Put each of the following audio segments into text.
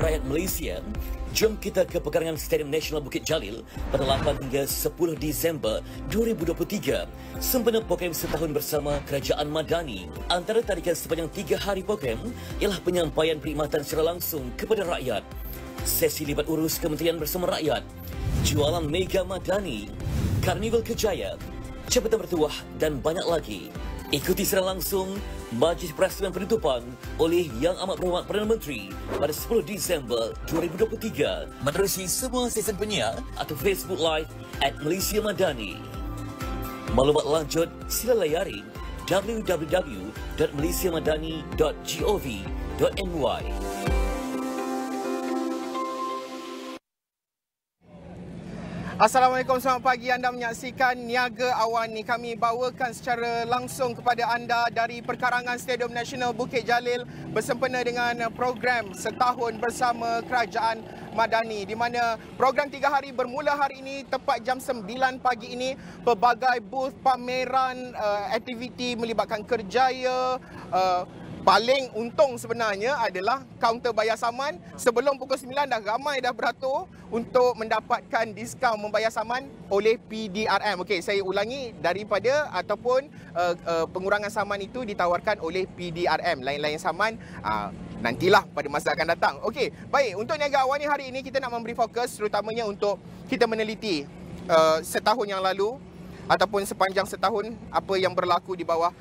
rakyat Malaysia, jom kita ke pekarangan Stadium Nasional Bukit Jalil pada 8 hingga 10 Disember 2023 sempena program Setahun Bersama Kerajaan Madani. Antara tarikan sepanjang 3 hari program ialah penyampaian perkhidmatan secara langsung kepada rakyat, sesi libat urus Kementerian Bersama Rakyat, jualan mega Madani, karnival kejaya, jabatan bertuah dan banyak lagi. Ikuti secara langsung Majlis Perasmian Penutupan oleh Yang Amat Berhormat Perdana Menteri pada 10 Disember 2023 menerusi semua stesen penyiar atau Facebook Live @Malaysia Madani. Maklumat lanjut sila layari www.malaysiamadani.gov.my. Assalamualaikum, selamat pagi. Anda menyaksikan Niaga AWANI. Kami bawakan secara langsung kepada anda dari perkarangan Stadium Nasional Bukit Jalil bersempena dengan program Setahun Bersama Kerajaan Madani, di mana program 3 hari bermula hari ini tepat jam 9 pagi ini. Pelbagai booth pameran, aktiviti melibatkan kerjaya. Paling untung sebenarnya adalah kaunter bayar saman. Sebelum pukul 9 dah ramai dah beratur untuk mendapatkan diskaun membayar saman oleh PDRM. Okey, saya ulangi, daripada ataupun pengurangan saman itu ditawarkan oleh PDRM. Lain-lain saman nantilah pada masa akan datang. Okey, baik, untuk Niaga AWANI hari ini kita nak memberi fokus terutamanya untuk kita meneliti setahun yang lalu ataupun sepanjang setahun apa yang berlaku di bawah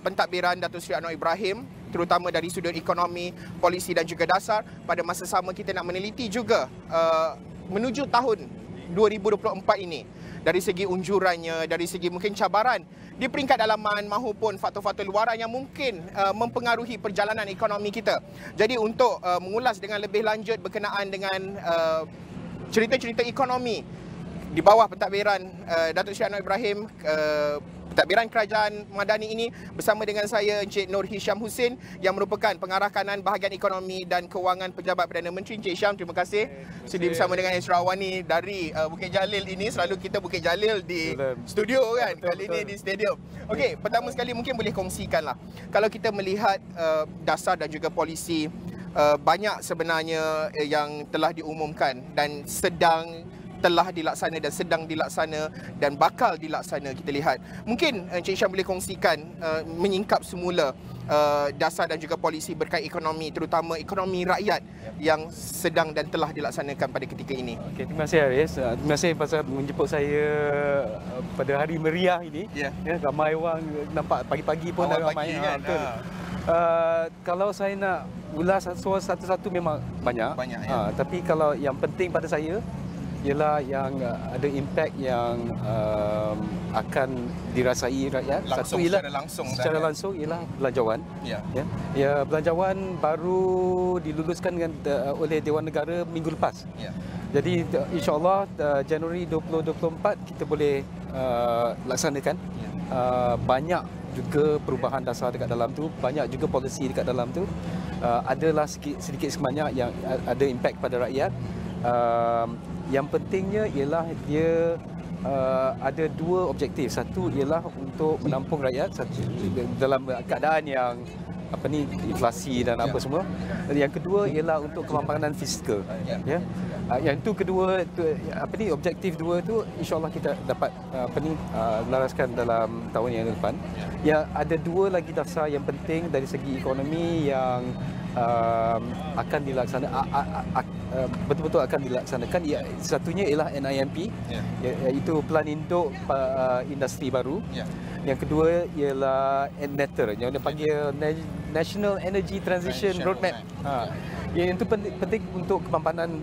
pentadbiran Datuk Seri Anwar Ibrahim, terutama dari sudut ekonomi, polisi dan juga dasar. Pada masa sama kita nak meneliti juga menuju tahun 2024 ini, dari segi unjurannya, dari segi mungkin cabaran di peringkat dalaman maupun faktor-faktor luaran yang mungkin mempengaruhi perjalanan ekonomi kita. Jadi untuk mengulas dengan lebih lanjut berkenaan dengan cerita-cerita ekonomi di bawah pentadbiran Datuk Seri Anwar Ibrahim, pentadbiran Kerajaan Madani ini, bersama dengan saya Encik Nur Hisham Husin yang merupakan pengarah kanan bahagian ekonomi dan kewangan Pejabat Perdana Menteri. Encik Hisham, terima kasih sudi bersama dengan Astro AWANI dari Bukit Jalil ini. Selalu kita Bukit Jalil di studio kan, kali ini di stadium. Okey, pertama sekali mungkin boleh kongsikanlah, kalau kita melihat dasar dan juga polisi, banyak sebenarnya yang telah diumumkan dan telah dilaksana dan sedang dilaksana dan bakal dilaksana kita lihat. Mungkin Encik Syam boleh kongsikan menyingkap semula dasar dan juga polisi berkait ekonomi, terutama ekonomi rakyat yang sedang dan telah dilaksanakan pada ketika ini. Okay, terima kasih Harits. Terima kasih pasal menjemput saya pada hari meriah ini. Ya, ramai orang nampak pagi-pagi pun dah ramai kan. Kalau saya nak ulas satu-satu memang banyak ya. Tapi kalau yang penting pada saya ialah yang ada impak yang akan dirasai rakyat. Langsung, satu ialah secara langsung ialah belanjawan. Ya, belanjawan baru diluluskan oleh Dewan Negara minggu lepas. Jadi insya-Allah Januari 2024 kita boleh laksanakan. Banyak juga perubahan dasar dekat dalam tu, banyak juga polisi dekat dalam tu. Adalah sedikit sebanyak yang ada impak pada rakyat. Yang pentingnya ialah dia ada dua objektif. Satu ialah untuk menampung rakyat dalam keadaan yang inflasi dan apa semua. Yang kedua ialah untuk kemampanan fiskal. Ya. Yang itu kedua objektif dua tu insya-Allah kita dapat laraskan dalam tahun yang depan. Ya, ada dua lagi dasar yang penting dari segi ekonomi yang akan dilaksanakan, betul-betul akan dilaksanakan. Satunya ialah NIMP, iaitu Plan Induk Industri Baru. Yang kedua ialah NETR, yang dipanggil National Energy Transition Roadmap. Yang itu penting untuk kemampanan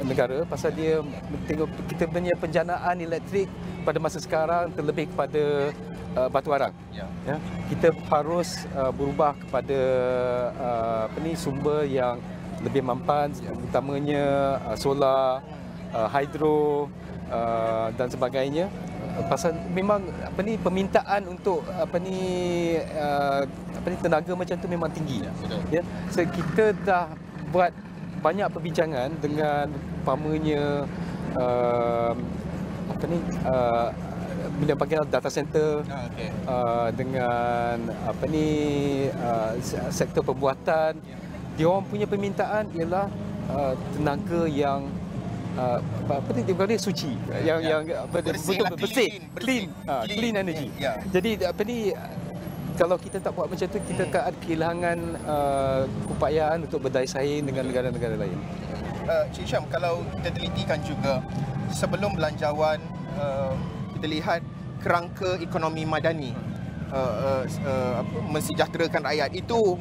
negara, pasal dia tengok kita punya penjanaan elektrik pada masa sekarang terlebih kepada batu arang. Kita harus berubah kepada sumber yang lebih mampan, utamanya solar, hidro dan sebagainya. Pasal memang permintaan untuk tenaga macam tu memang tinggi. Ya. So, kita dah buat banyak perbincangan dengan umpamanya bila panggil data center, dengan sektor pembuatan dia orang punya permintaan ialah tenaga yang apa ni dia suci, yang betul bersih, clean energy. Jadi apa ni, kalau kita tak buat macam tu, kita akan kehilangan keupayaan untuk berdaya saing dengan negara-negara lain. Cik Syam, kalau kita telitikan juga sebelum belanjawan, kita lihat kerangka ekonomi madani, mensejahterakan rakyat, itu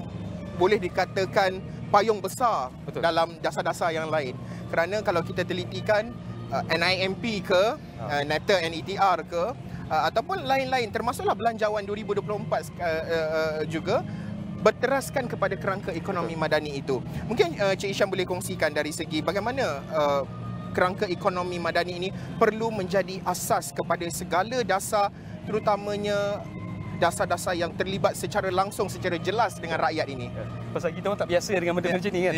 boleh dikatakan payung besar. Betul. Dalam dasar-dasar yang lain. Kerana kalau kita telitikan NIMP ke, NETA NETR ke, ataupun lain-lain, termasuklah Belanjawan 2024 juga berteraskan kepada kerangka ekonomi madani itu. Mungkin Cik Syam boleh kongsikan dari segi bagaimana kerangka ekonomi madani ini perlu menjadi asas kepada segala dasar, terutamanya dasar-dasar yang terlibat secara langsung, secara jelas dengan rakyat ini. Pasal kita orang tak biasa dengan benda macam ni kan.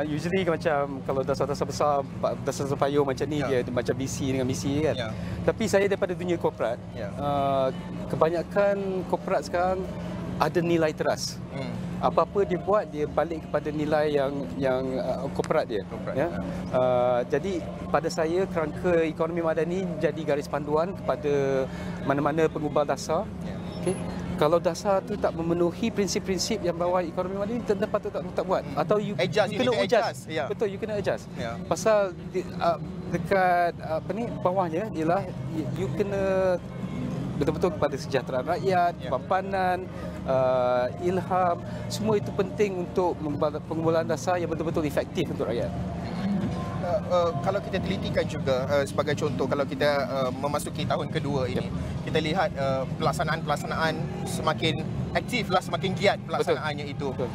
Usually macam kalau dasar-dasar besar, dasar-dasar payung macam ni, dia macam misi dengan misi kan. Tapi saya daripada dunia korporat, kebanyakan korporat sekarang ada nilai teras. Apa-apa dia buat, dia balik kepada nilai yang korporat dia. Jadi pada saya, kerangka ekonomi madani jadi garis panduan kepada mana-mana pengubah dasar. Okay. Kalau dasar tu tak memenuhi prinsip-prinsip yang bawah ekonomi madani, tentu patut tak buat. Atau you kena adjust. Betul, you kena adjust. Pasal dekat apa ni, bawahnya ialah you kena betul-betul kepada kesejahteraan rakyat, kepampanan, ilham, semua itu penting untuk pengumpulan dasar yang betul-betul efektif untuk rakyat. Kalau kita telitikan juga, sebagai contoh, kalau kita memasuki tahun kedua ini, kita lihat pelaksanaan semakin aktif lah, semakin giat pelaksanaannya. Betul. Itu.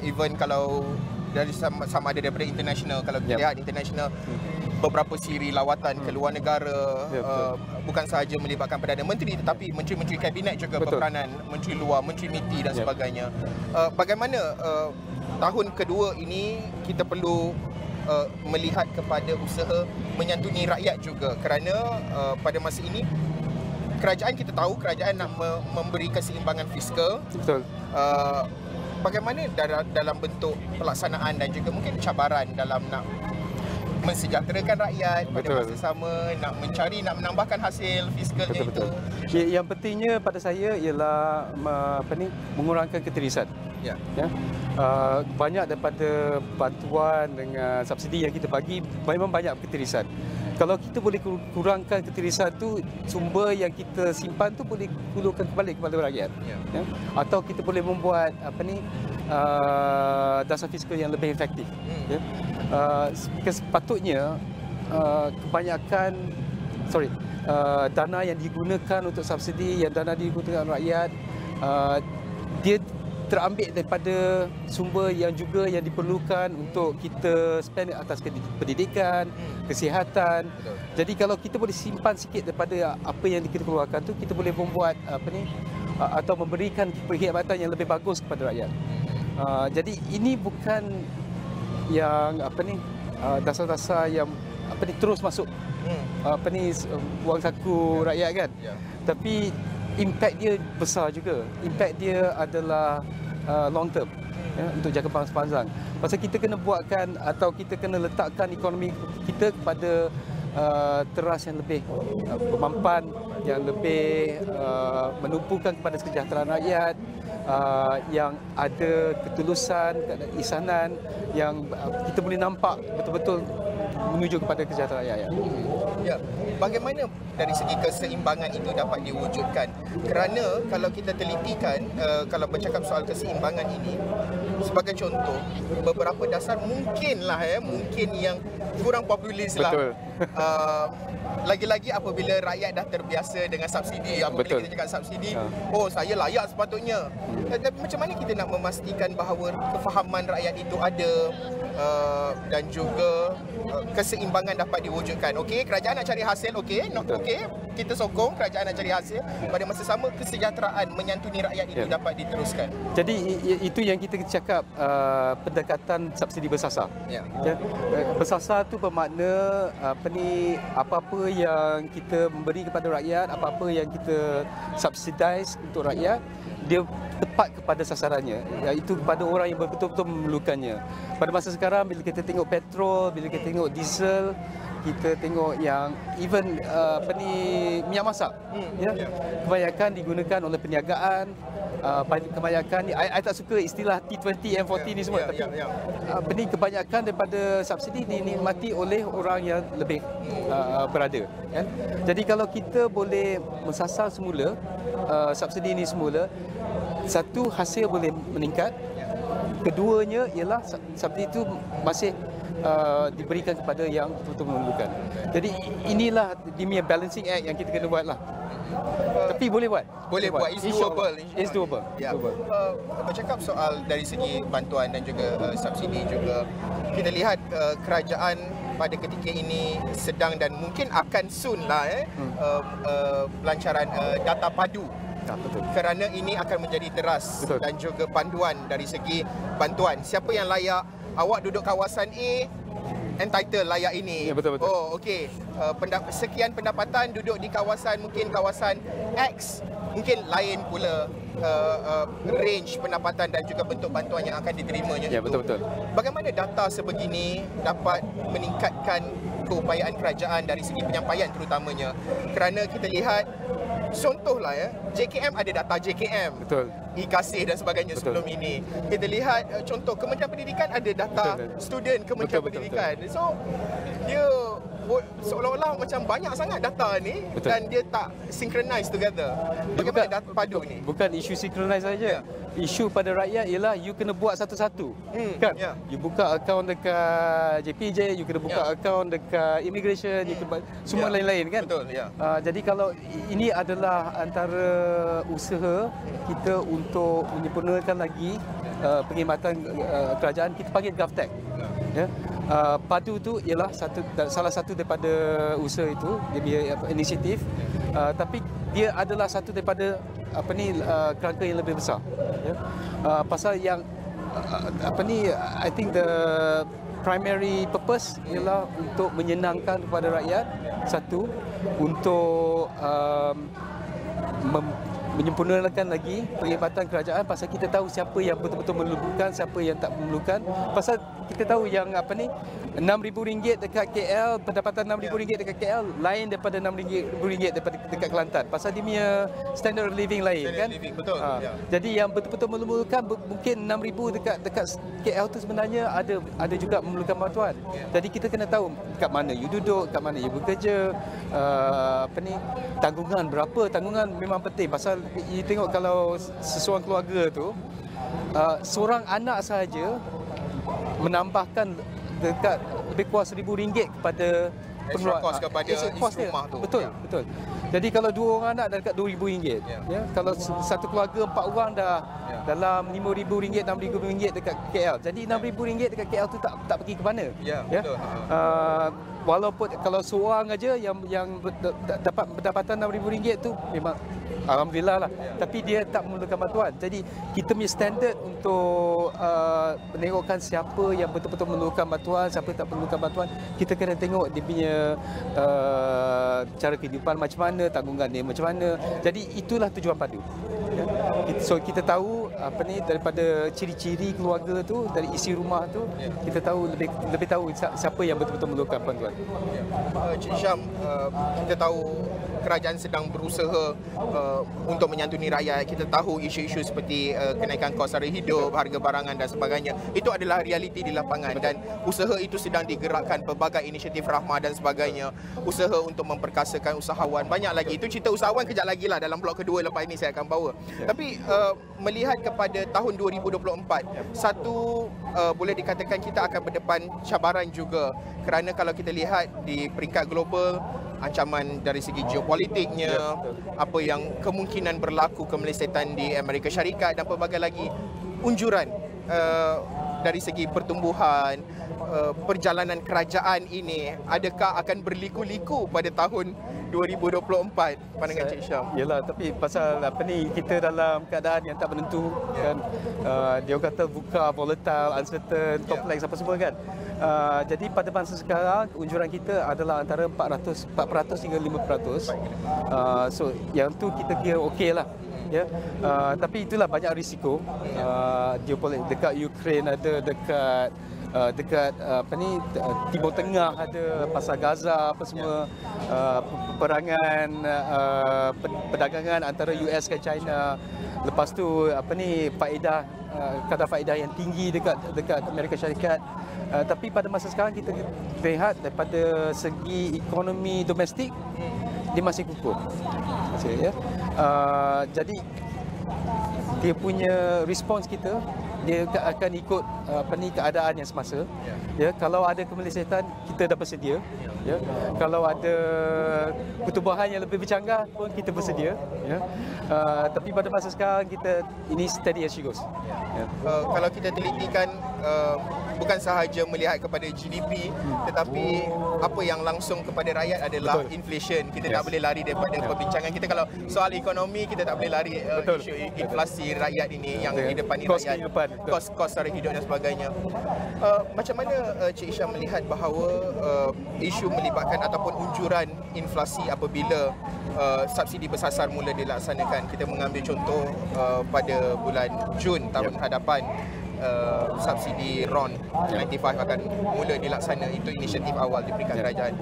Even kalau dari sama ada daripada international, kalau kita lihat international, beberapa siri lawatan ke luar negara, bukan sahaja melibatkan Perdana Menteri, tetapi menteri-menteri kabinet juga berperanan, menteri luar, menteri MITI dan sebagainya. Bagaimana tahun kedua ini kita perlu melihat kepada usaha menyantuni rakyat juga, kerana pada masa ini kerajaan, kita tahu kerajaan nak memberi keseimbangan fiskal. Betul. Bagaimana dalam bentuk pelaksanaan dan juga mungkin cabaran dalam nak mensejahterakan rakyat pada masa sama, nak mencari, nak menambahkan hasil fiskalnya. Betul. Yang pentingnya pada saya ialah mengurangkan ketirisan. Banyak daripada bantuan dengan subsidi yang kita bagi, memang banyak ketirisan. Kalau kita boleh kurangkan ketirisan tu, sumber yang kita simpan tu boleh hulurkan kembali kepada rakyat. Atau kita boleh membuat dasar fiskal yang lebih efektif. Sepatutnya kebanyakan dana yang digunakan untuk subsidi, yang dana digunakan rakyat, dia terambil daripada sumber yang juga yang diperlukan untuk kita spend atas pendidikan, kesihatan. Betul. Jadi kalau kita boleh simpan sikit daripada apa yang kita keluarkan tu, kita boleh membuat atau memberikan perkhidmatan yang lebih bagus kepada rakyat. Jadi ini bukan yang dasar-dasar yang terus masuk wang saku rakyat kan. Tapi impact dia besar juga. Impact dia adalah long term, untuk jangka panjang. Pasal kita kena buatkan atau kita kena letakkan ekonomi kita kepada teras yang lebih bermampan, yang lebih menumpukan kepada kesejahteraan rakyat, yang ada ketulusan, ihsanan, yang kita boleh nampak betul-betul menuju kepada kesejahteraan rakyat. Ya, bagaimana dari segi keseimbangan itu dapat diwujudkan? Kerana kalau kita telitikan, kalau bercakap soal keseimbangan ini, sebagai contoh, beberapa dasar mungkin yang kurang populis lah. Betul. Lagi-lagi apabila rakyat dah terbiasa dengan subsidi, apabila kita cakap subsidi, saya layak sepatutnya. Tapi macam mana kita nak memastikan bahawa kefahaman rakyat itu ada, dan juga keseimbangan dapat diwujudkan? Okey, kerajaan nak cari hasil, kita sokong kerajaan nak cari hasil. Pada masa sama, kesejahteraan menyantuni rakyat itu dapat diteruskan. Jadi itu yang kita cakap, pendekatan subsidi bersasar. Bersasar tu bermakna apa-apa yang kita memberi kepada rakyat, apa-apa yang kita subsidize untuk rakyat, dia tepat kepada sasarannya, iaitu kepada orang yang betul-betul memerlukannya. Pada masa sekarang bila kita tengok petrol, bila kita tengok diesel, kita tengok yang even minyak masak, kebanyakan digunakan oleh perniagaan. Kebanyakan ni, I tak suka istilah T20, M40 ni semua, tapi kebanyakan daripada subsidi dinikmati oleh orang yang lebih berada, kan? Jadi kalau kita boleh mensasar semula subsidi ini semula, satu, hasil boleh meningkat. Keduanya ialah subsidi itu masih diberikan kepada yang betul-betul memerlukan. Jadi inilah dimia balancing act yang kita kena buat lah. Tapi boleh buat. Boleh buat. It's doable. It's doable. Ya. Bercakap soal dari segi bantuan dan juga subsidi juga, kita lihat kerajaan pada ketika ini sedang dan mungkin akan soon lah pelancaran data padu. Betul. Kerana ini akan menjadi teras. Betul. Dan juga panduan dari segi bantuan. Siapa yang layak, awak duduk kawasan A, entitled layak ini. Ya, betul. Oh, okey. Sekian pendapatan duduk di kawasan, mungkin kawasan X, mungkin lain pula range pendapatan dan juga bentuk bantuan yang akan diterimanya. Ya, betul. Bagaimana data sebegini dapat meningkatkan keupayaan kerajaan dari segi penyampaian terutamanya? Kerana kita lihat contohlah JKM ada data JKM. Betul. Kasih dan sebagainya. Betul. Sebelum ini kita lihat contoh Kementerian Pendidikan ada data student Kementerian Pendidikan. So dia seolah-olah macam banyak sangat data ni. Betul. Dan dia tak synchronize together. Bagaimana data padu ni? Bukan isu synchronize saja. Isu pada rakyat ialah you kena buat satu-satu. Kan? You buka akaun dekat JPJ, you kena buka akaun dekat immigration, you kena semua lain-lain, kan? Betul, jadi kalau ini adalah antara usaha kita untuk menyempurnakan lagi perkhidmatan kerajaan, kita panggil GovTech. Padu tu ialah salah satu daripada usaha itu, dia inisiatif, tapi dia adalah satu daripada kerangka yang lebih besar. Pasal yang I think the primary purpose ialah untuk menyenangkan kepada rakyat, satu, untuk menyempurnakan lagi perkhidmatan kerajaan, pasal kita tahu siapa yang betul-betul memerlukan, siapa yang tak memerlukan. Pasal kita tahu yang RM6,000 dekat KL, pendapatan RM6,000 dekat KL lain daripada RM6,000 dekat Kelantan. Pasal dia punya standard of living lain, kan? Betul. Jadi yang betul-betul memerlukan mungkin RM6,000 dekat KL tu sebenarnya ada juga memerlukan bantuan. Jadi kita kena tahu kat mana you duduk, kat mana you bekerja, tanggungan berapa. Tanggungan memang penting, pasal you tengok kalau seseorang keluarga tu seorang anak sahaja menambahkan dekat lebih kurang RM1,000 kepada pengeluaran kos kepada isi rumah tu. Betul. Jadi kalau dua orang anak dah dekat RM2,000. Kalau satu keluarga 4 orang dah dalam RM5,000, RM6,000 dekat KL. Jadi RM6,000 dekat KL tu tak pergi ke mana? Betul. Walaupun kalau seorang aja yang dapat pendapatan RM6,000 tu memang alhamdulillah lah. Tapi dia tak memerlukan bantuan. Jadi kita punya standard untuk menengokkan siapa yang betul-betul memerlukan bantuan, siapa tak memerlukan bantuan, kita kena tengok dia punya cara kehidupan macam mana, tanggungan dia macam mana. Jadi itulah tujuan padu. So kita tahu daripada ciri-ciri keluarga tu, dari isi rumah tu, kita tahu lebih tahu siapa yang betul-betul memerlukan bantuan. Cik Syam, kita tahu kerajaan sedang berusaha untuk menyantuni rakyat. Kita tahu isu-isu seperti kenaikan kos sara hidup, harga barangan dan sebagainya. Itu adalah realiti di lapangan. Dan usaha itu sedang digerakkan, pelbagai inisiatif rahmah dan sebagainya. Usaha untuk memperkasakan usahawan. Banyak lagi. Itu cerita usahawan kejap lagi lah, dalam blok kedua lepas ini saya akan bawa. Tapi melihat kepada tahun 2024, satu boleh dikatakan kita akan berdepan cabaran juga. Kerana kalau kita lihat di peringkat global, ancaman dari segi geopolitiknya, apa yang kemungkinan berlaku kemelesetan di Amerika Syarikat dan pelbagai lagi unjuran dari segi pertumbuhan, perjalanan kerajaan ini, adakah akan berliku-liku pada tahun 2024? Pandangan Cik Syam. Yalah, tapi pasal kita dalam keadaan yang tak menentu, kan. Dia kata buka, volatile, uncertain, kompleks apa semua, kan. Jadi pada masa sekarang unjuran kita adalah antara 4% hingga 5%. So yang tu kita kira okey lah. ya. Tapi itulah banyak risiko. Geopolitik dekat Ukraine ada, dekat Timur Tengah ada, pasar Gaza apa semua, peperangan, perdagangan antara US dan China. Lepas tu kadar faedah yang tinggi dekat Amerika Syarikat. Tapi pada masa sekarang kita lihat daripada segi ekonomi domestik dia masih kukuh. Ya. Jadi dia punya respons kita, dia akan ikut keadaan yang semasa. Ya, kalau ada kemelesetan kita dah bersedia. Ya, kalau ada pertubuhan yang lebih bercanggah pun kita bersedia. Ya. Tapi pada masa sekarang ini steady as she goes. Ya. Kalau kita telitikan, bukan sahaja melihat kepada GDP, tetapi apa yang langsung kepada rakyat adalah inflation. Kita tak boleh lari daripada perbincangan kita. Kalau soal ekonomi, kita tak boleh lari isu inflasi rakyat ini yang di depan rakyat, kos sara hidup dan sebagainya. Macam mana Cik Isha melihat bahawa isu melibatkan ataupun unjuran inflasi apabila subsidi bersasar mula dilaksanakan? Kita mengambil contoh pada bulan Jun tahun hadapan, subsidi RON 95 akan mula dilaksana. Itu inisiatif awal diberikan kerajaan.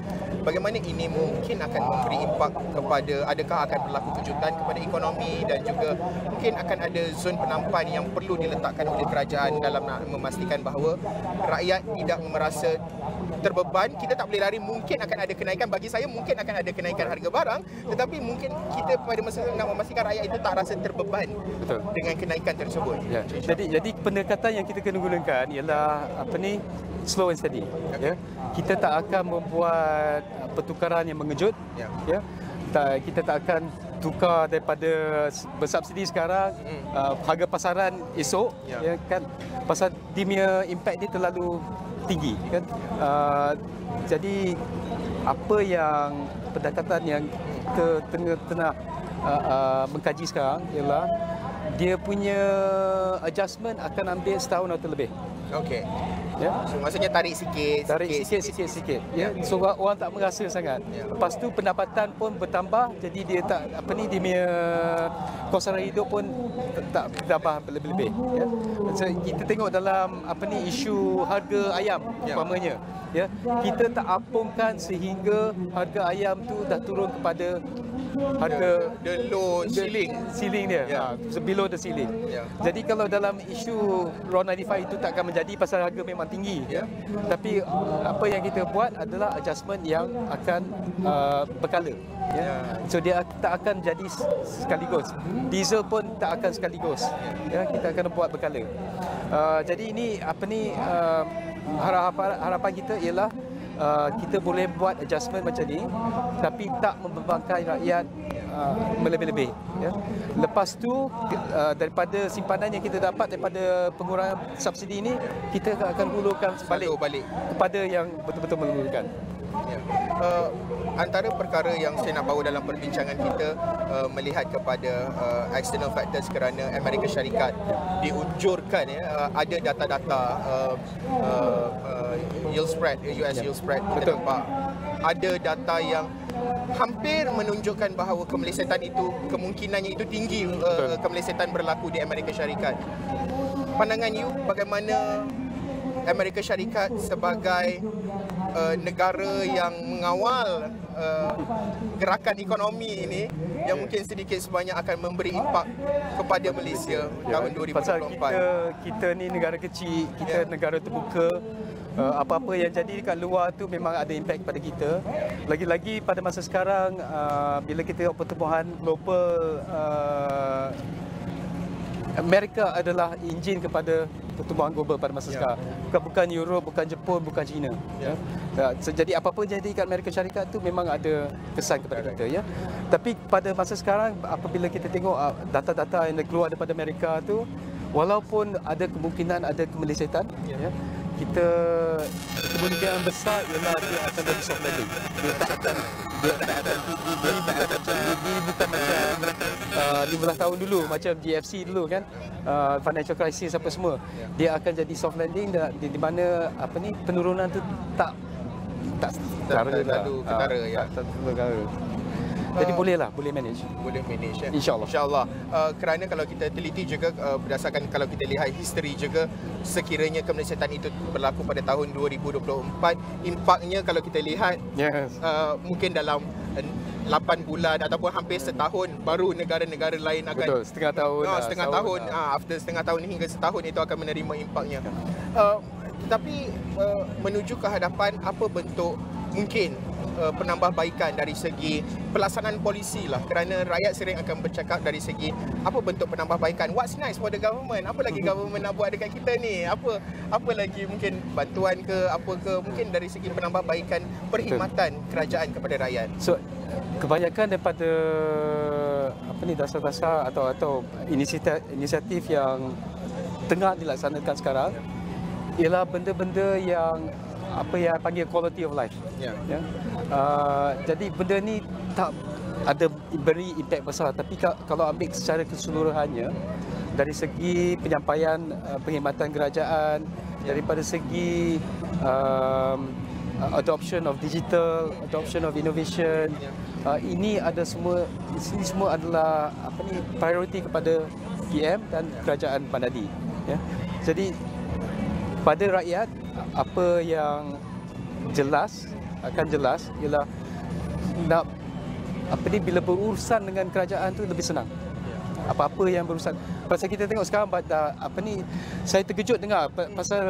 Bagaimana ini mungkin akan memberi impak kepada, adakah akan berlaku kejutan kepada ekonomi, dan juga mungkin akan ada zon penampan yang perlu diletakkan oleh kerajaan dalam nak memastikan bahawa rakyat tidak merasa terbeban. Kita tak boleh lari, mungkin akan ada kenaikan. Bagi saya mungkin akan ada kenaikan harga barang, tetapi mungkin kita pada masa nak memastikan rakyat itu tak rasa terbeban dengan kenaikan tersebut. Ya. Jadi pendekatan yang kita kena gunakan ialah slow and steady. Ya. Kita tak akan membuat pertukaran yang mengejut. Ya. Kita tak akan tukar daripada bersubsidi sekarang harga pasaran esok, ya kan, pasal dia punya impact dia terlalu tinggi kan. Jadi apa yang pendekatan yang kita tengah mengkaji sekarang ialah dia punya adjustment akan ambil setahun atau lebih. Okey. Ya. So, maksudnya tarik sikit. Ya. So orang tak merasa sangat. Lepas tu pendapatan pun bertambah, jadi dia tak dia punya kos sara hidup pun tak bertambah lebih-lebih. Ya. So, kita tengok dalam isu harga ayam umpamanya. Ya. Kita tak apungkan sehingga harga ayam tu dah turun kepada harga the low ceiling dia, below the ceiling. Jadi kalau dalam isu RON 95 itu tak akan menjadi pasal harga memang tinggi, tapi apa yang kita buat adalah adjustment yang akan berkala. So dia tak akan jadi sekaligus. Diesel pun tak akan sekaligus. Kita akan buat berkala. Jadi ini harapan kita ialah kita boleh buat adjustment macam ni, tapi tak membebankan rakyat melebih-lebih. Ya. Lepas tu daripada simpanan yang kita dapat daripada pengurangan subsidi ini, kita akan hulurkan balik kepada yang betul-betul memerlukan. Antara perkara yang saya nak bawa dalam perbincangan kita, melihat kepada external factors, kerana Amerika Syarikat diunjurkan ada data-data yield spread, US yield spread. Kita nampak ada data yang hampir menunjukkan bahawa kemelesetan itu, kemungkinannya itu tinggi, kemelesetan berlaku di Amerika Syarikat. Pandangan you bagaimana Amerika Syarikat sebagai negara yang mengawal gerakan ekonomi ini, yang mungkin sedikit sebanyak akan memberi impak kepada Malaysia tahun 2024. Pasal kita ni negara kecil, kita negara terbuka. Apa-apa yang jadi dekat luar tu memang ada impak pada kita. Lagi-lagi pada masa sekarang, bila kita tengok pertumbuhan global, Amerika adalah enjin kepada pertumbuhan global pada masa sekarang. Bukan Europe, bukan Jepun, bukan China. Jadi apa-apa jadi kat Amerika Syarikat tu memang ada kesan kepada kita. Ya. Tapi pada masa sekarang, apabila kita tengok data-data yang keluar daripada Amerika tu, walaupun ada kemungkinan ada kemelesetan, kemungkinan besar ialah dia akan jadi soft landing. Dia tak akan bukan macam 15 tahun dulu, macam GFC dulu kan, financial crisis apa semua. Dia akan jadi soft landing di mana penurunan tu tak ketara. Jadi boleh manage. Boleh manage ya. InsyaAllah. InsyaAllah. Kerana kalau kita teliti juga berdasarkan kalau kita lihat history juga, sekiranya kemenyesatan itu berlaku pada tahun 2024, impaknya kalau kita lihat mungkin dalam 8 bulan ataupun hampir setahun baru negara-negara lain akan setengah tahun. After setengah tahun hingga setahun itu akan menerima impaknya. Tetapi menuju ke hadapan, apa bentuk mungkin penambahbaikan dari segi pelaksanaan polisi lah, kerana rakyat sering akan bercakap dari segi apa bentuk penambahbaikan, what's next for the government, apa lagi government nak buat dekat kita ni, apa lagi mungkin bantuan ke apa ke, mungkin dari segi penambahbaikan perkhidmatan kerajaan kepada rakyat. So kebanyakan daripada dasar-dasar atau inisiatif yang tengah dilaksanakan sekarang ialah benda-benda yang yang panggil quality of life. Jadi benda ni tak ada beri impak besar, tapi kalau ambil secara keseluruhannya dari segi penyampaian perkhidmatan kerajaan, daripada segi adoption of digital, adoption of innovation, ini semua adalah priority kepada PM dan kerajaan Madani. Jadi pada rakyat, apa yang akan jelas ialah nak bila berurusan dengan kerajaan tu lebih senang. Apa-apa yang berurusan. Pasal kita tengok sekarang saya terkejut dengar pasal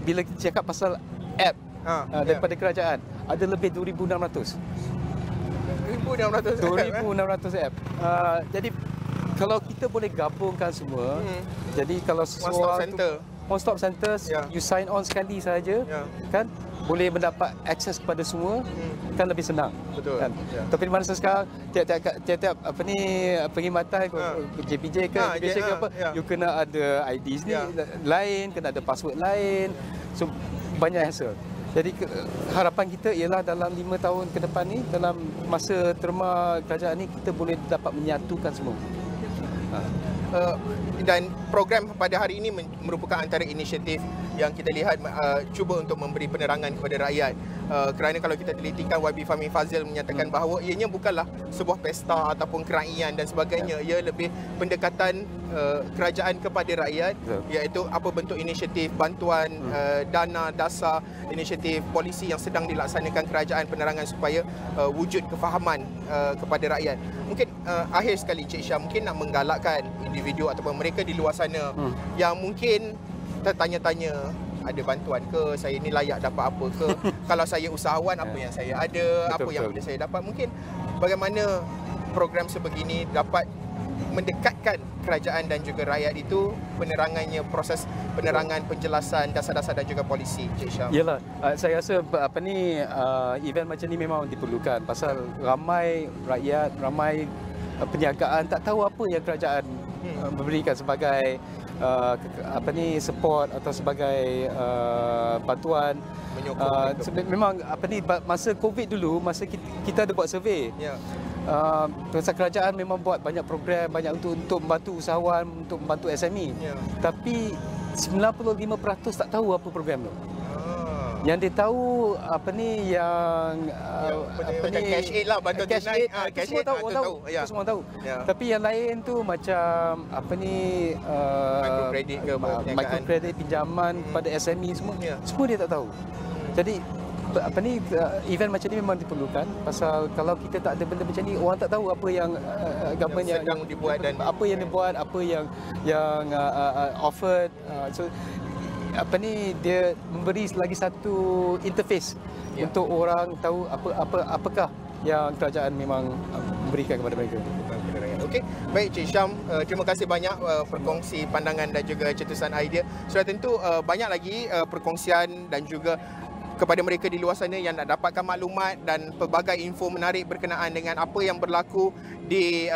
bila kita cakap pasal app daripada kerajaan ada lebih 2,600. 2,600 app. Jadi kalau kita boleh gabungkan semua, jadi kalau sesuatu one stop center, you sign on sekali saja, kan boleh mendapat akses kepada semua, kan lebih senang. Betul. Kan? Tapi masa sekarang tiap perkhidmatan JPJ ke education ke apa, you kena ada IDs ni lain, kena ada password lain. So banyak hassle. Jadi harapan kita ialah dalam 5 tahun ke depan ni, dalam masa terma kerajaan ni, kita boleh dapat menyatukan semua. Dan program pada hari ini merupakan antara inisiatif yang kita lihat cuba untuk memberi penerangan kepada rakyat. Kerana kalau kita telitikan, YB Fahmi Fazil menyatakan bahawa ianya bukanlah sebuah pesta ataupun keraian dan sebagainya. Ia lebih pendekatan kerajaan kepada rakyat, iaitu apa bentuk inisiatif bantuan dana dasar, inisiatif polisi yang sedang dilaksanakan kerajaan, penerangan supaya wujud kefahaman kepada rakyat. Mungkin akhir sekali Cik Syah, mungkin nak menggalakkan individu ataupun mereka di luar sana yang mungkin tertanya-tanya, ada bantuan ke, saya ni layak dapat apa ke, kalau saya usahawan apa yang saya ada, apa yang boleh saya dapat. Mungkin bagaimana program sebegini dapat mendekatkan kerajaan dan juga rakyat itu, penerangannya, proses penerangan, penjelasan dasar-dasar dan juga polisi, Cik Syah. Yalah, saya rasa event macam ni memang diperlukan pasal ramai rakyat, ramai perniagaan tak tahu apa yang kerajaan memberikan sebagai support atau sebagai bantuan. Memang masa COVID dulu, masa kita ada buat survey, pasal kerajaan memang buat banyak program, banyak untuk membantu usahawan, untuk membantu SME. Tapi 95% tak tahu apa program tu. Yang dia tahu yang cash aid lah, bantuan tunai. Cash aid semua tahu. Tapi yang lain tu macam microcredit, pinjaman pada SME semua dia tak tahu. Jadi event macam ni memang diperlukan, pasal kalau kita tak ada benda macam ni, orang tak tahu apa yang government yang sedang dibuat dan apa yang dibuat, apa yang offered. So dia memberi lagi satu interface untuk orang tahu apakah yang kerajaan memang memberikan kepada mereka. Okey, baik Cik Syam, terima kasih banyak perkongsi pandangan dan juga cetusan idea. Sudah tentu banyak lagi perkongsian dan juga kepada mereka di luar sana yang nak dapatkan maklumat dan pelbagai info menarik berkenaan dengan apa yang berlaku di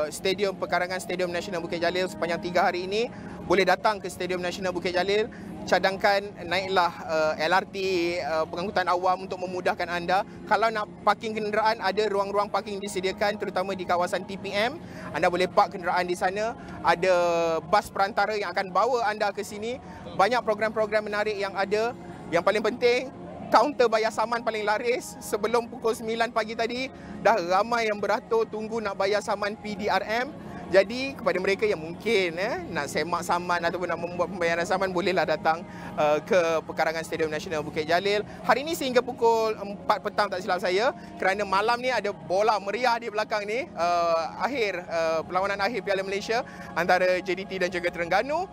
Stadium Perkarangan Stadium Nasional Bukit Jalil sepanjang 3 hari ini. Boleh datang ke Stadium Nasional Bukit Jalil, cadangkan naiklah LRT pengangkutan awam untuk memudahkan anda. Kalau nak parking kenderaan, ada ruang-ruang parking disediakan terutama di kawasan TPM. Anda boleh park kenderaan di sana. Ada bas perantara yang akan bawa anda ke sini. Banyak program-program menarik yang ada. Yang paling penting, Kaunter bayar saman paling laris. Sebelum pukul 9 pagi tadi, dah ramai yang beratur tunggu nak bayar saman PDRM. Jadi kepada mereka yang mungkin nak semak saman ataupun nak membuat pembayaran saman, bolehlah datang ke pekarangan Stadium Nasional Bukit Jalil. Hari ini sehingga pukul 4 petang tak silap saya, kerana malam ni ada bola meriah di belakang ni, perlawanan akhir Piala Malaysia antara JDT dan juga Terengganu.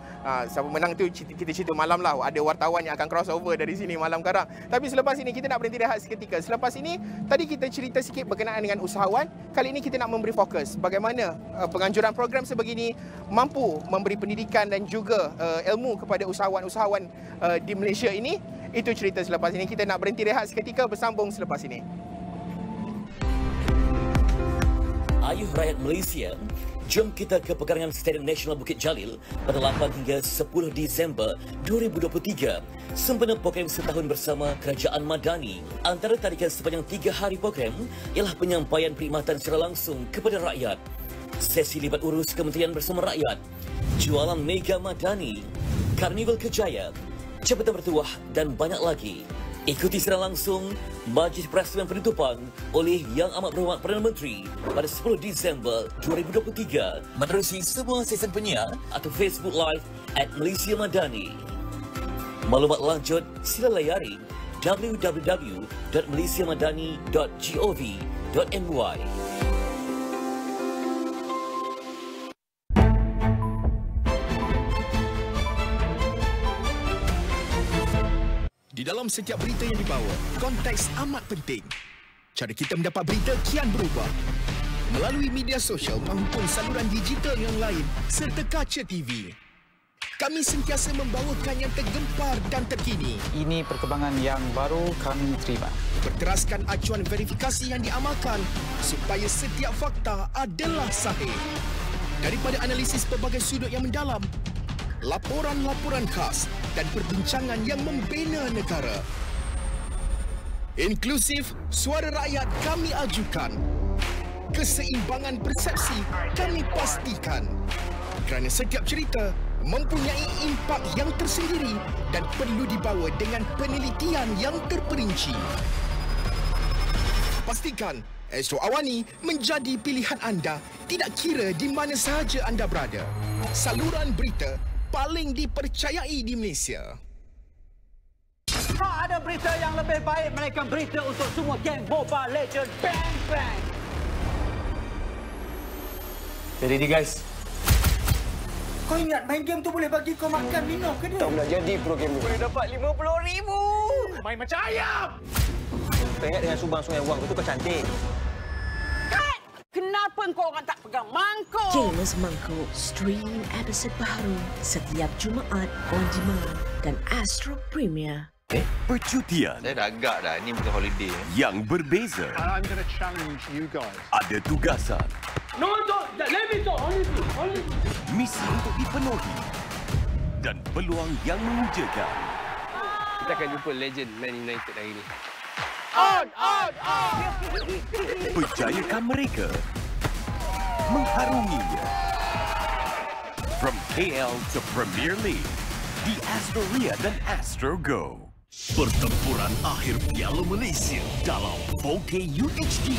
Siapa menang tu kita cerita malam lah. Ada wartawan yang akan crossover dari sini malam sekarang. Tapi selepas ini kita nak berhenti rehat seketika. Selepas ini tadi kita cerita sikit berkenaan dengan usahawan. Kali ini kita nak memberi fokus bagaimana penganjuran program sebegini mampu memberi pendidikan dan juga ilmu kepada usahawan-usahawan di Malaysia ini. Itu cerita selepas ini. Kita nak berhenti rehat seketika, bersambung selepas ini. Ayuh rakyat Malaysia, jom kita ke pekarangan Stadium Nasional Bukit Jalil pada 8 hingga 10 Disember 2023 sempena program Setahun Bersama Kerajaan Madani. Antara tarikan sepanjang 3 hari program ialah penyampaian perkhidmatan secara langsung kepada rakyat, sesi libat urus Kementerian Bersama Rakyat, jualan mega madani, karnival kejaya, jabatan bertuah dan banyak lagi. Ikuti secara langsung Majlis Perasmian Penutupan oleh Yang Amat Berhormat Perdana Menteri pada 10 Disember 2023 menerusi semua stesen penyiar atau Facebook Live @Malaysia Madani. Maklumat lanjut sila layari www.malaysiamadani.gov.my. Di dalam setiap berita yang dibawa, konteks amat penting. Cara kita mendapat berita kian berubah. Melalui media sosial maupun saluran digital yang lain serta kaca TV. Kami sentiasa membawakan yang tergempar dan terkini. Ini perkembangan yang baru kami terima. Berteraskan acuan verifikasi yang diamalkan supaya setiap fakta adalah sahih. Daripada analisis pelbagai sudut yang mendalam, laporan-laporan khas dan perbincangan yang membina negara. Inklusif, suara rakyat kami ajukan. Keseimbangan persepsi kami pastikan. Kerana setiap cerita mempunyai impak yang tersendiri dan perlu dibawa dengan penelitian yang terperinci. Pastikan Astro AWANI menjadi pilihan anda tidak kira di mana sahaja anda berada. Saluran berita paling dipercayai di Malaysia. Tak ada berita yang lebih baik melainkan berita untuk semua geng Mobile Legend. Bang bang. Ready guys? Kau ingat main game tu boleh bagi kau makan minum ke dia? Tak boleh jadi program ni. Boleh dapat 50,000. Main macam ayam. Kau ingat dengan sumbang-sungai wang tu kau cantik. Kat! Kenapa kau orang tak pegang mangkuk? Gamers Mangkuk stream episod baru setiap Jumaat on demand dan Astro Premier. Percutian. Saya dah agak dah, ni bukan holiday. Yang berbeza. I'm going to challenge you guys. Ada tugasan. No, let me talk. Only. Misi untuk dipenuhi. Dan peluang yang mengujakan. Kita akan jumpa legend Man United hari ini. On! Berjayakan mereka. Mengharunginya. From KL to Premier League. Di Astro Ria dan Astro Go. Pertempuran akhir Piala Malaysia dalam 4K UHD.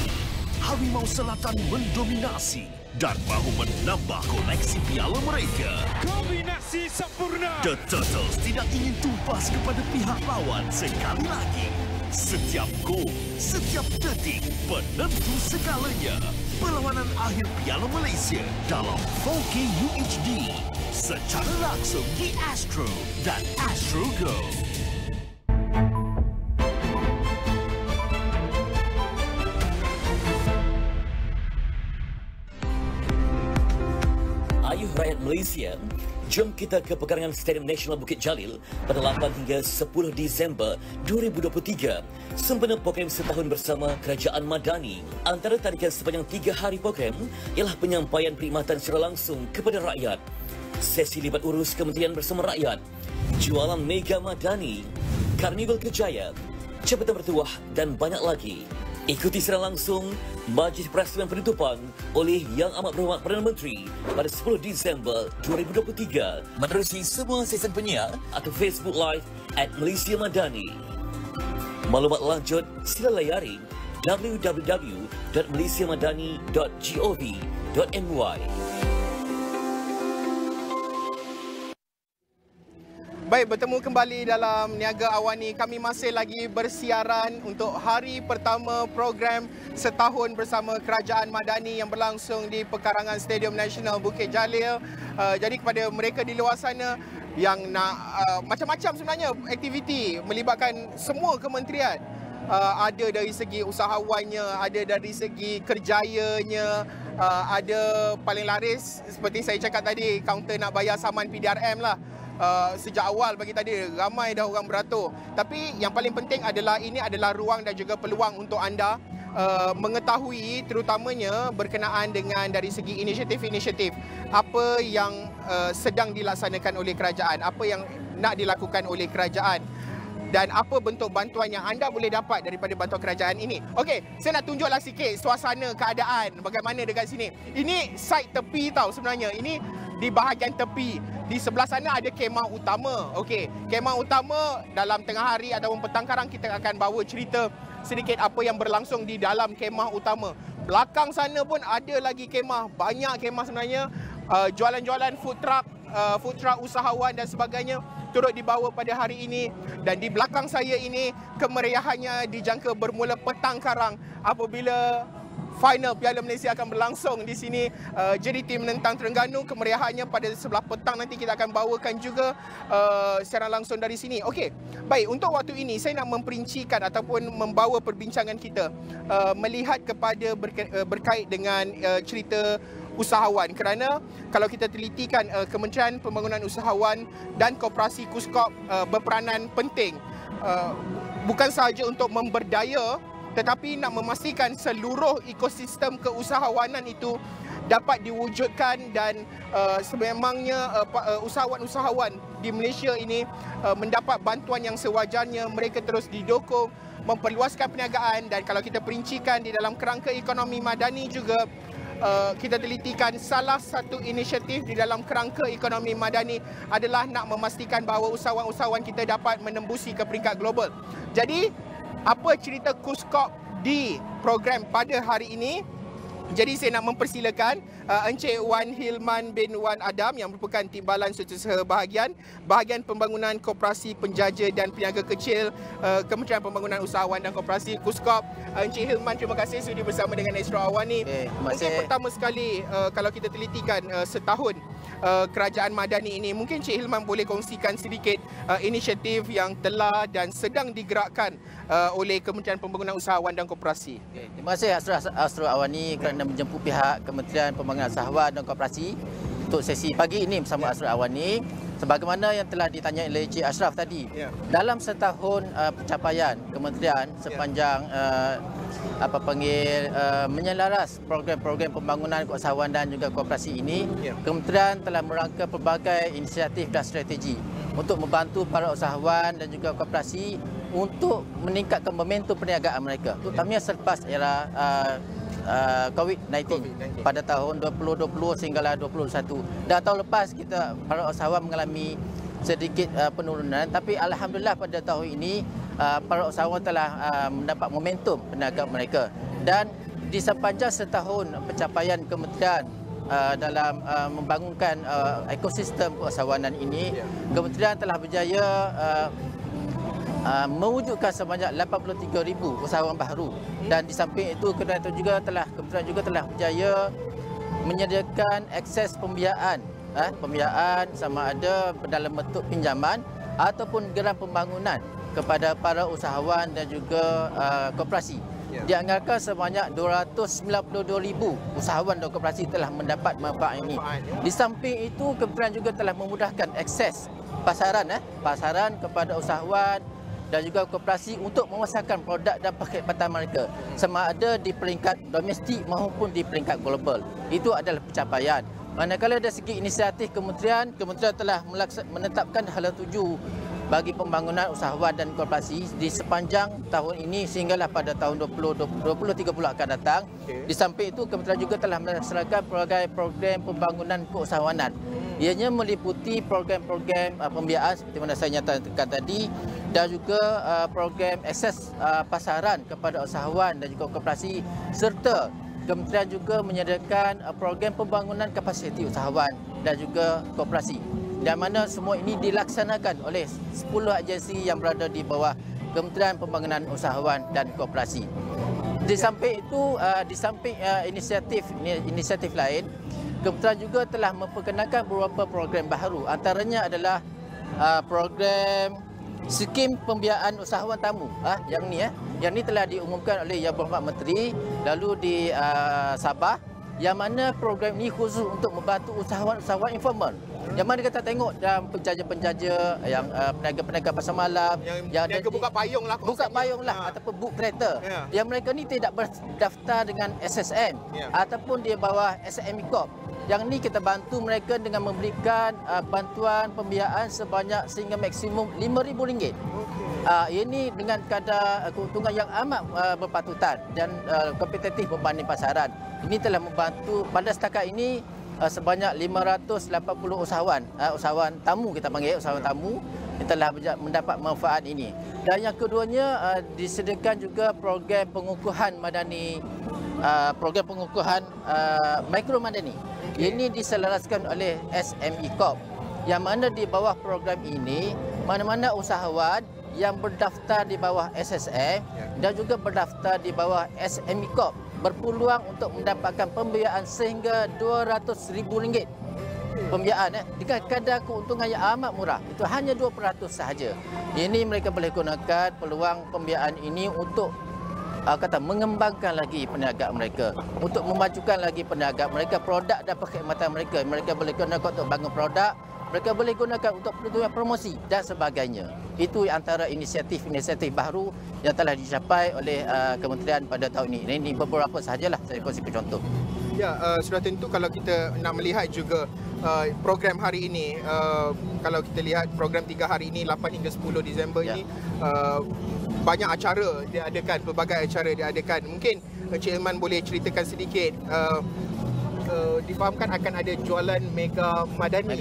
Harimau Selatan mendominasi dan mahu menambah koleksi piala mereka. Kombinasi sempurna. The Turtles tidak ingin tumpas kepada pihak lawan sekali lagi. Setiap gol, setiap detik penentu segalanya. Perlawanan akhir Piala Malaysia dalam 4K UHD. Secara langsung di Astro dan Astro Go. Ayuh rakyat Malaysia, jom kita ke pekarangan Stadium Nasional Bukit Jalil pada 8 hingga 10 Disember 2023 sempena program Setahun Bersama Kerajaan Madani. Antara tarikan sepanjang 3 hari program ialah penyampaian perkhidmatan secara langsung kepada rakyat, sesi libat urus Kementerian Bersama Rakyat, jualan mega madani, karnival kejaya, jabatan bertuah dan banyak lagi. Ikuti secara langsung Majlis Perasmian Penutupan oleh Yang Amat Berhormat Perdana Menteri pada 10 Disember 2023 menerusi semua stesen penyiar atau Facebook Live @Malaysia Madani. Maklumat lanjut sila layari www.malaysiamadani.gov.my. Baik, bertemu kembali dalam Niaga Awani. Kami masih lagi bersiaran untuk hari pertama program Setahun Bersama Kerajaan Madani yang berlangsung di pekarangan Stadium Nasional Bukit Jalil. Jadi kepada mereka di luar sana yang nak macam-macam sebenarnya aktiviti melibatkan semua kementerian. Ada dari segi usahawannya, ada dari segi kerjayanya, ada paling laris seperti saya cakap tadi, kaunter nak bayar saman PDRM lah. Sejak awal bagi tadi ramai dah orang beratur. Tapi yang paling penting adalah ini adalah ruang dan juga peluang untuk anda mengetahui terutamanya berkenaan dengan dari segi inisiatif-inisiatif apa yang sedang dilaksanakan oleh kerajaan, apa yang nak dilakukan oleh kerajaan dan apa bentuk bantuan yang anda boleh dapat daripada bantuan kerajaan ini. Okey, saya nak tunjuklah sikit suasana keadaan bagaimana dekat sini. Ini site tepi tau sebenarnya. Ini di bahagian tepi. Di sebelah sana ada kemah utama. Okey, kemah utama dalam tengah hari ataupun petang karang kita akan bawa cerita sedikit apa yang berlangsung di dalam kemah utama. Belakang sana pun ada lagi kemah, banyak kemah sebenarnya. Jualan-jualan food truck usahawan dan sebagainya turut dibawa pada hari ini. Dan di belakang saya ini kemeriahannya dijangka bermula petang karang apabila final Piala Malaysia akan berlangsung di sini. JDT menentang Terengganu, kemeriahannya pada sebelah petang nanti kita akan bawakan juga secara langsung dari sini. Okey, baik, untuk waktu ini saya nak memperincikan ataupun membawa perbincangan kita melihat kepada berkait dengan cerita usahawan, kerana kalau kita telitikan Kementerian Pembangunan Usahawan dan Koperasi KUSKOP berperanan penting bukan sahaja untuk memberdaya tetapi nak memastikan seluruh ekosistem keusahawanan itu dapat diwujudkan dan sememangnya usahawan-usahawan di Malaysia ini mendapat bantuan yang sewajarnya, mereka terus didukung, memperluaskan perniagaan. Dan kalau kita perincikan di dalam kerangka ekonomi madani juga, kita telitikan salah satu inisiatif di dalam kerangka ekonomi madani adalah nak memastikan bahawa usahawan-usahawan kita dapat menembusi ke peringkat global. Jadi, apa cerita KUSKOP di program pada hari ini? Jadi saya nak mempersilakan Encik Wan Hilman bin Wan Adam yang merupakan Timbalan Setiausaha Bahagian Pembangunan Koperasi Penjaja dan Peniaga Kecil Kementerian Pembangunan Usahawan dan Koperasi KUSKOP. Encik Hilman, terima kasih sudi bersama dengan Astro Awani. Mungkin pertama sekali kalau kita telitikan setahun Kerajaan Madani ini, mungkin Encik Hilman boleh kongsikan sedikit inisiatif yang telah dan sedang digerakkan oleh Kementerian Pembangunan Usahawan dan Koperasi. Terima kasih Astro Awani kerana menjemput pihak Kementerian Pembangunan Usahawan dan Koperasi untuk sesi pagi ini bersama Astro Awani. Sebagaimana yang telah ditanya oleh Encik Asyraf tadi, dalam setahun pencapaian kementerian sepanjang menyelaras program-program pembangunan keusahawan dan juga koperasi ini, kementerian telah merangka pelbagai inisiatif dan strategi untuk membantu para usahawan dan juga koperasi untuk meningkatkan momentum perniagaan mereka, terutamanya selepas era COVID-19 pada tahun 2020 sehinggalah 2021. Dan tahun lepas kita para usahawan mengalami sedikit penurunan, tapi alhamdulillah pada tahun ini para usahawan telah mendapat momentum perniagaan mereka. Dan di sepanjang setahun pencapaian kementerian dalam membangunkan ekosistem keusahawanan ini, kementerian telah berjaya mewujudkan sebanyak 83,000 usahawan baru. Dan di samping itu kementerian juga telah berjaya menyediakan akses pembiayaan sama ada dalam bentuk pinjaman ataupun geran pembangunan kepada para usahawan dan juga koperasi. Dianggarkan sebanyak 292,000 usahawan dan koperasi telah mendapat manfaat ini. Di samping itu kementerian juga telah memudahkan akses pasaran kepada usahawan dan juga koperasi untuk memasarkan produk dan paketbatan mereka, sama ada di peringkat domestik maupun di peringkat global. Itu adalah pencapaian. Manakala dari segi inisiatif kementerian telah menetapkan hala tuju bagi pembangunan usahawan dan korporasi di sepanjang tahun ini sehinggalah pada tahun 2030 akan datang. Di samping itu, kementerian juga telah melaksanakan pelbagai program pembangunan keusahawanan. Ianya meliputi program-program pembiayaan seperti mana saya nyatakan tadi, dan juga program akses pasaran kepada usahawan dan juga koperasi, serta kementerian juga menyediakan program pembangunan kapasiti usahawan dan juga koperasi, yang mana semua ini dilaksanakan oleh 10 agensi yang berada di bawah Kementerian Pembangunan Usahawan dan Koperasi. Di samping itu, di samping inisiatif lain, kementerian juga telah memperkenalkan beberapa program baru. Antaranya adalah program skim pembiayaan usahawan tamu. Yang ni telah diumumkan oleh Yang Berhormat Menteri lalu di Sabah, yang mana program ini khusus untuk membantu usahawan-usahawan informal. Yang mana kita tengok dalam penjaja-penjaja, yang peniaga-peniaga pasar malam, yang ada buka payung lah, ataupun book kereta. Yang mereka ni tidak berdaftar dengan SSM ataupun di bawah SME Corp. Yang ni kita bantu mereka dengan memberikan bantuan pembiayaan sebanyak sehingga maksimum RM5,000. Ini dengan kadar keuntungan yang amat berpatutan dan kompetitif berbanding pasaran. Ini telah membantu pada setakat ini sebanyak 580 usahawan tamu, kita panggil usahawan tamu, yang telah mendapat manfaat ini. Dan yang keduanya, disediakan juga program pengukuhan madani, program pengukuhan mikro madani. Ini diselaraskan oleh SME Corp, yang mana di bawah program ini, mana-mana usahawan yang berdaftar di bawah SSM dan juga berdaftar di bawah SME Corp berpeluang untuk mendapatkan pembiayaan sehingga RM200,000 pembiayaan dengan kadar keuntungan yang amat murah. Itu hanya 2% sahaja. Ini mereka boleh gunakan peluang pembiayaan ini untuk mengembangkan lagi perniagaan mereka, untuk memajukan lagi perniagaan mereka, produk dan perkhidmatan mereka. Mereka boleh gunakan untuk bangun produk, mereka boleh gunakan untuk promosi dan sebagainya. Itu antara inisiatif-inisiatif baru yang telah dicapai oleh kementerian pada tahun ini. Ini beberapa sahajalah saya kongsikan contoh. Ya, sudah tentu kalau kita nak melihat juga program hari ini, kalau kita lihat program 3 hari ini, 8 hingga 10 Disember ini, banyak acara diadakan, pelbagai acara diadakan. Mungkin Encik Iman boleh ceritakan sedikit, difahamkan akan ada jualan Mega Madani.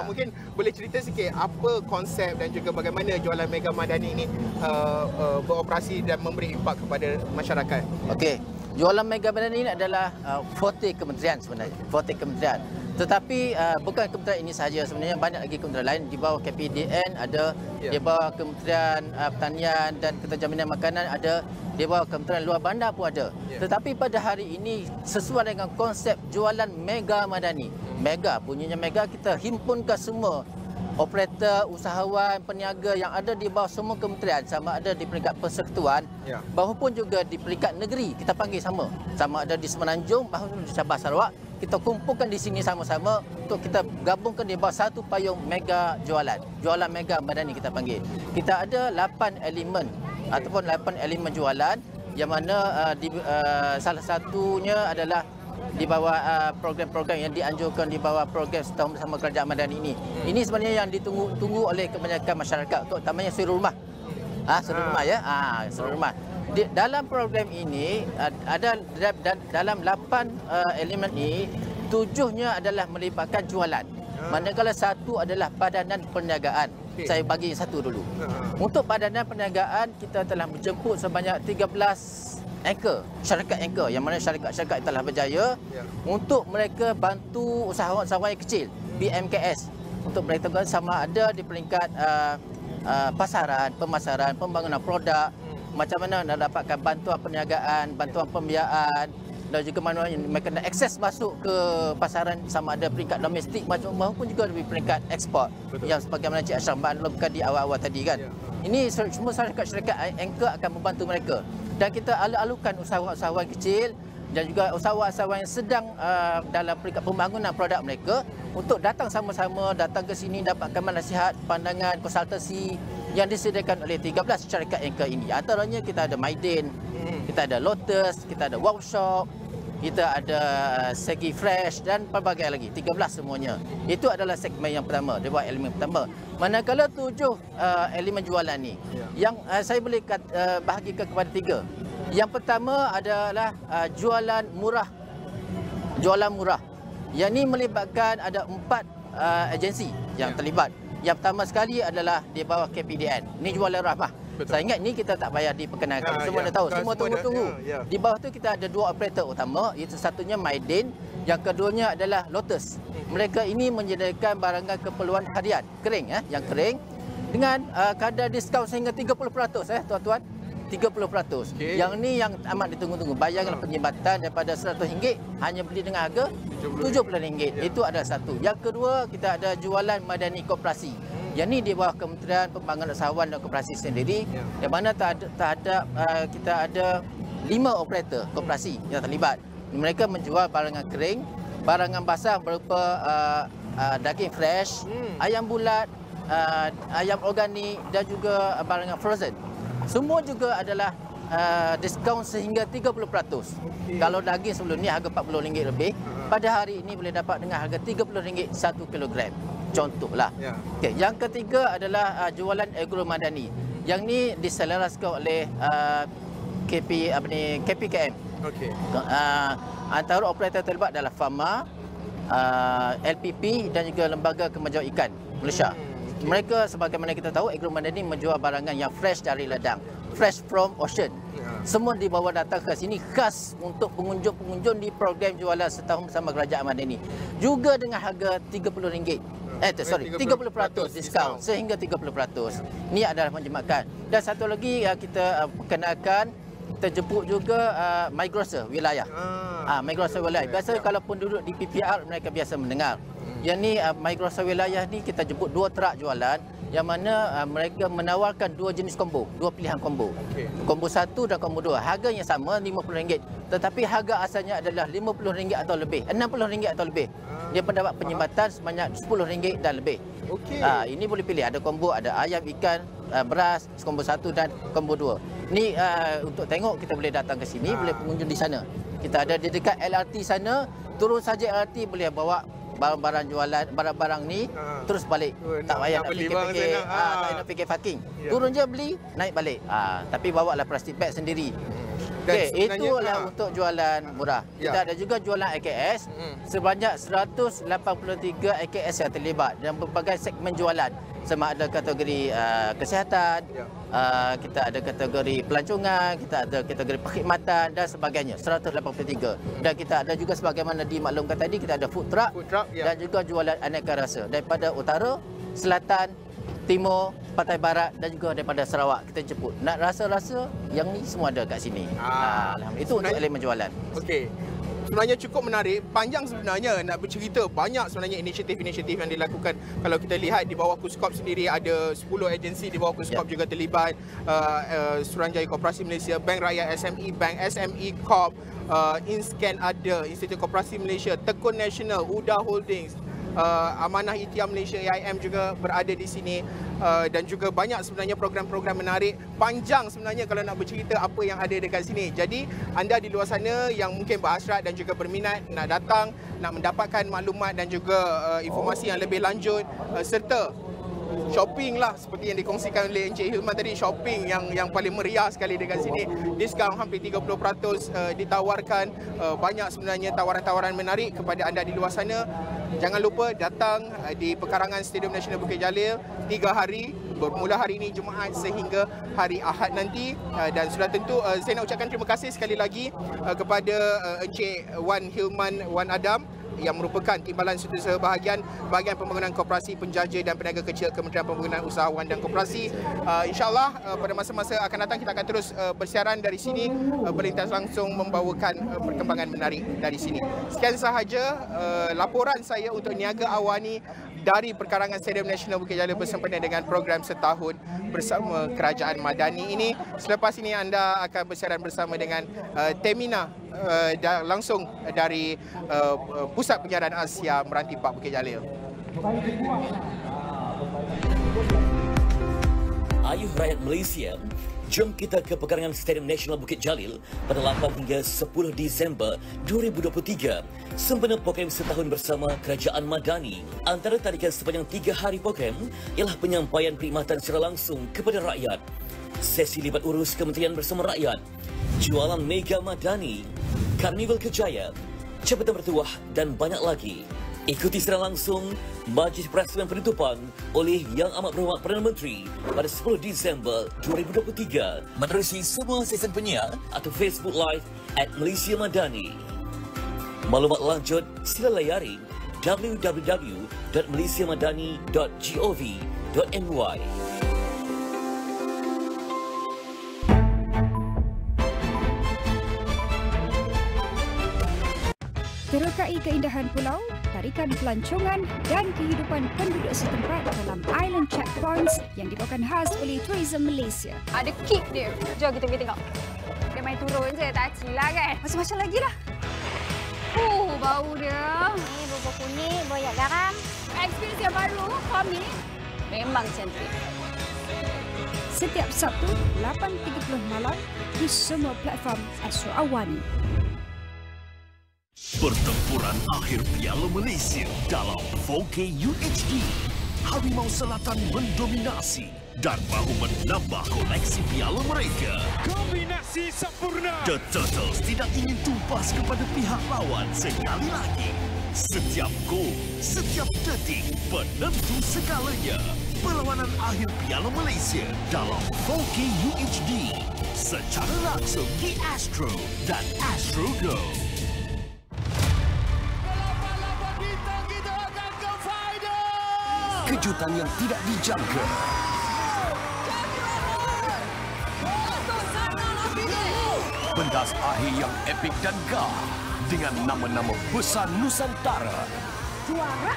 Mungkin boleh cerita sikit apa konsep dan juga bagaimana jualan Mega Madani ini beroperasi dan memberi impak kepada masyarakat. Okey, jualan Mega Madani ini adalah forte kementerian sebenarnya, forte kementerian. Tetapi bukan kementerian ini sahaja, sebenarnya banyak lagi kementerian lain di bawah KPDN ada, di bawah Kementerian Pertanian dan Kejaminan Makanan ada, di bawah Kementerian Luar Bandar pun ada. Tetapi pada hari ini sesuai dengan konsep jualan Mega Madani. Mega, bunyinya Mega, kita himpunkan semua operator, usahawan, peniaga yang ada di bawah semua kementerian, sama ada di peringkat persekutuan maupun juga di peringkat negeri, kita panggil sama. Sama ada di Semenanjung maupun di Sabah Sarawak, kita kumpulkan di sini sama-sama untuk kita gabungkan di bawah satu payung mega jualan. Jualan Mega Madani kita panggil. Kita ada 8 elemen ataupun 8 elemen jualan, yang mana salah satunya adalah di bawah program-program yang dianjurkan di bawah program Setahun Bersama Kerajaan Madani ini. Ini sebenarnya yang ditunggu oleh kebanyakan masyarakat, terutamanya suri rumah. Suri rumah ya. Suri rumah. Dalam program ini ada dalam 8 elemen ini, 7-nya adalah melibatkan jualan. Manakala satu adalah padanan perniagaan. Saya bagi satu dulu. Untuk padanan perniagaan, kita telah menjemput sebanyak 13 syarikat anchor, yang mana syarikat-syarikat telah berjaya untuk mereka bantu usahawan-usahawan yang kecil, BMKS, untuk mereka sama ada di peringkat pasaran, pemasaran, pembangunan produk, macam mana nak dapatkan bantuan perniagaan, bantuan pembiayaan, dan juga mana mereka nak akses masuk ke pasaran sama ada peringkat domestik maupun juga di peringkat ekspor. Yang sebagaimana Cik Asyraf maklumkan di awal-awal tadi kan. Ini semua syarikat-syarikat anchor akan membantu mereka. Dan kita alu-alukan usahawan-usahawan kecil dan juga usahawan-usahawan yang sedang dalam peringkat pembangunan produk mereka untuk datang sama-sama, datang ke sini dapatkan nasihat, pandangan, konsultasi yang disediakan oleh 13 syarikat anchor ini. Antaranya kita ada Maiden, kita ada Lotus, kita ada workshop, kita ada segi fresh dan pelbagai lagi, 13 semuanya. Itu adalah segmen yang pertama, dia buat elemen pertama. Manakala 7 elemen jualan ni, yang saya boleh bahagikan kepada 3. Yang pertama adalah jualan murah. Jualan murah. Yang ni melibatkan ada 4 agensi yang terlibat. Yang pertama sekali adalah di bawah KPDN. Ini jualan rahmah. Betul. Saya ingat ni kita tak payah diperkenalkan. Semua dah tahu. Semua tunggu-tunggu. Di bawah tu kita ada 2 operator utama. Itu satunya Maidin. Yang keduanya adalah Lotus. Mereka ini menyediakan barangan keperluan harian. Kering. Yang kering. Dengan kadar diskaun sehingga 30%. Tuan-tuan. 30%. Okay. Yang ni yang amat ditunggu-tunggu. Bayangkan penyebatan daripada RM100 hanya beli dengan harga RM70. Itu ada satu. Yang kedua, kita ada jualan madani koperasi. Yang ni di bawah Kementerian Pembangunan Usahawan dan Koperasi sendiri. Yang mana kita ada 5 operator koperasi yang terlibat. Mereka menjual barangan kering, barangan basah berupa daging fresh, ayam bulat, ayam organik dan juga barangan frozen. Semua juga adalah diskaun sehingga 30%. Kalau daging sebelum ni harga RM40 lebih, pada hari ini boleh dapat dengan harga RM30 1 kilogram. Contohlah. Okay. Yang ketiga adalah jualan agro madani. Yang ni diselaraskan oleh KPKM. Okay. Antara operator terlibat adalah Pharma, LPP dan juga Lembaga Kemajuan Ikan Malaysia. Mereka sebagaimana kita tahu, agro madani menjual barangan yang fresh dari ladang, fresh from ocean. Semua dibawa datang ke sini khas untuk pengunjung-pengunjung di program jualan setahun bersama Kerajaan Madani. Juga dengan harga RM30. 30% diskaun sehingga 30%. Ini adalah menjemakan. Dan satu lagi kita perkenalkan, kita jemput juga migrasi wilayah. Migrasi wilayah. Biasa kalau penduduk di PPR mereka biasa mendengar. Yang ni migrasi wilayah ni kita jemput 2 truk jualan yang mana mereka menawarkan 2 jenis combo, 2 pilihan combo. Combo 1 dan combo 2. Harganya sama RM50, tetapi harga asalnya adalah RM50 atau lebih, RM60 atau lebih. Dia mendapat penyembatan sebanyak RM10 dan lebih. Ini boleh pilih, ada combo, ada ayam, ikan, beras, combo 1 dan combo 2. Ni untuk tengok kita boleh datang ke sini, boleh pengunjung di sana. Kita ada di dekat LRT sana, turun saja LRT boleh bawa barang-barang jualan, barang-barang ni terus balik. Tak payah nak fikir-fikir, tak nak fikir parking. Turun je beli, naik balik. Tapi bawa lah plastik bag sendiri. Okey, itulah untuk jualan murah. Kita ada juga jualan AKS, sebanyak 183 AKS yang terlibat dalam berbagai segmen jualan. Sama ada kategori kesihatan, kita ada kategori pelancongan, kita ada kategori perkhidmatan dan sebagainya, 183. Dan kita ada juga sebagaimana dimaklumkan tadi, kita ada food truck dan juga jualan aneka rasa daripada utara, selatan, timur, pantai barat dan juga daripada Sarawak. Kita jemput. Nak rasa-rasa yang ni semua ada kat sini. Alhamdulillah. Itu untuk elemen jualan. Okey. Sebenarnya cukup menarik, panjang sebenarnya nak bercerita, banyak sebenarnya inisiatif-inisiatif yang dilakukan. Kalau kita lihat di bawah Kuskop sendiri ada 10 agensi di bawah Kuskop juga terlibat, Suruhanjaya Koperasi Malaysia, Bank Rakyat SME, Bank SME Corp, InScan ada, Institut Koperasi Malaysia, Tekun Nasional, UDA Holdings, Amanah Itiar Malaysia AIM juga berada di sini, dan juga banyak sebenarnya program-program menarik. Panjang sebenarnya kalau nak bercerita apa yang ada dekat sini. Jadi anda di luar sana yang mungkin berhasrat dan juga berminat nak datang, nak mendapatkan maklumat dan juga informasi yang lebih lanjut, serta shopping lah seperti yang dikongsikan oleh Encik Hilman tadi, shopping yang paling meriah sekali dekat sini. Diskaun hampir 30% ditawarkan. Banyak sebenarnya tawaran-tawaran menarik kepada anda di luar sana. Jangan lupa datang di pekarangan Stadium Nasional Bukit Jalil 3 hari, bermula hari ini Jumaat sehingga hari Ahad nanti. Dan sudah tentu saya nak ucapkan terima kasih sekali lagi kepada Encik Wan Hilman Wan Adam yang merupakan Timbalan Setiausaha Bahagian Pembangunan Koperasi Penjaja dan Peniaga Kecil Kementerian Pembangunan Usahawan dan Koperasi. InsyaAllah pada masa-masa akan datang kita akan terus bersiaran dari sini, berlintas langsung membawakan perkembangan menarik dari sini. Sekian sahaja laporan saya untuk Niaga Awani dari perkarangan Stadium Nasional Bukit Jalil bersempena dengan program Setahun Bersama Kerajaan Madani ini. Selepas ini anda akan bersiaran bersama dengan Tehmina langsung dari Pusat Penyiaran Asia Meranti Park Bukit Jalil. Ayuh rakyat Malaysia, jom kita ke pekarangan Stadium Nasional Bukit Jalil pada 8 hingga 10 Disember 2023 sempena program Setahun Bersama Kerajaan Madani. Antara tarikan sepanjang 3 hari program ialah penyampaian perkhidmatan secara langsung kepada rakyat, sesi libat urus Kementerian Bersama Rakyat, jualan Mega Madani, Karnival Kejaya, jabatan bertuah dan banyak lagi. Ikuti secara langsung Majlis Perasmian Penutupan oleh Yang Amat Berhormat Perdana Menteri pada 10 Disember 2023 menerusi semua stesen penyiar atau Facebook Live @Malaysia Madani. Maklumat lanjut sila layari www.malaysiamadani.gov.my. Terokai keindahan pulau, tarikan pelancongan dan kehidupan penduduk setempat dalam island checkpoints yang dibawakan khas oleh Tourism Malaysia. Ada kick dia. Jom kita pergi tengok. Dia main turun je, tak cilah kan? Macam-macam lagi lah. Bau dia. Ni bubur kuning, boyak garam. Experience yang baru, kami. Memang cantik. Setiap Sabtu, 8.30 malam di semua platform Astro AWANI. Pertempuran akhir Piala Malaysia dalam 4K UHD. Harimau Selatan mendominasi dan mahu menambah koleksi piala mereka. Kombinasi sempurna. The Turtles tidak ingin tumpas kepada pihak lawan sekali lagi. Setiap gol, setiap detik penentu segalanya. Perlawanan akhir Piala Malaysia dalam 4K UHD secara langsung di Astro dan Astro Go. Kejutan yang tidak dijangka. Pentas akhir yang epik dan gah dengan nama-nama besar Nusantara. Juara.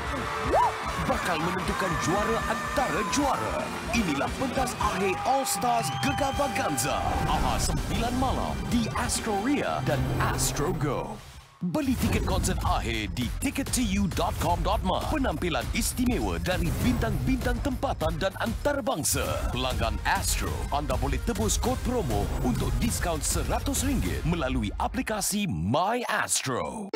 Bakal menentukan juara antara juara. Inilah pentas akhir All Stars Gegar Vaganza. Ahad 9 malam di Astro Ria dan Astro Go. Beli tiket konsert akhir di tickettoyou.com.my. Penampilan istimewa dari bintang-bintang tempatan dan antarabangsa. Pelanggan Astro, anda boleh tebus kod promo untuk diskaun RM100 melalui aplikasi My Astro.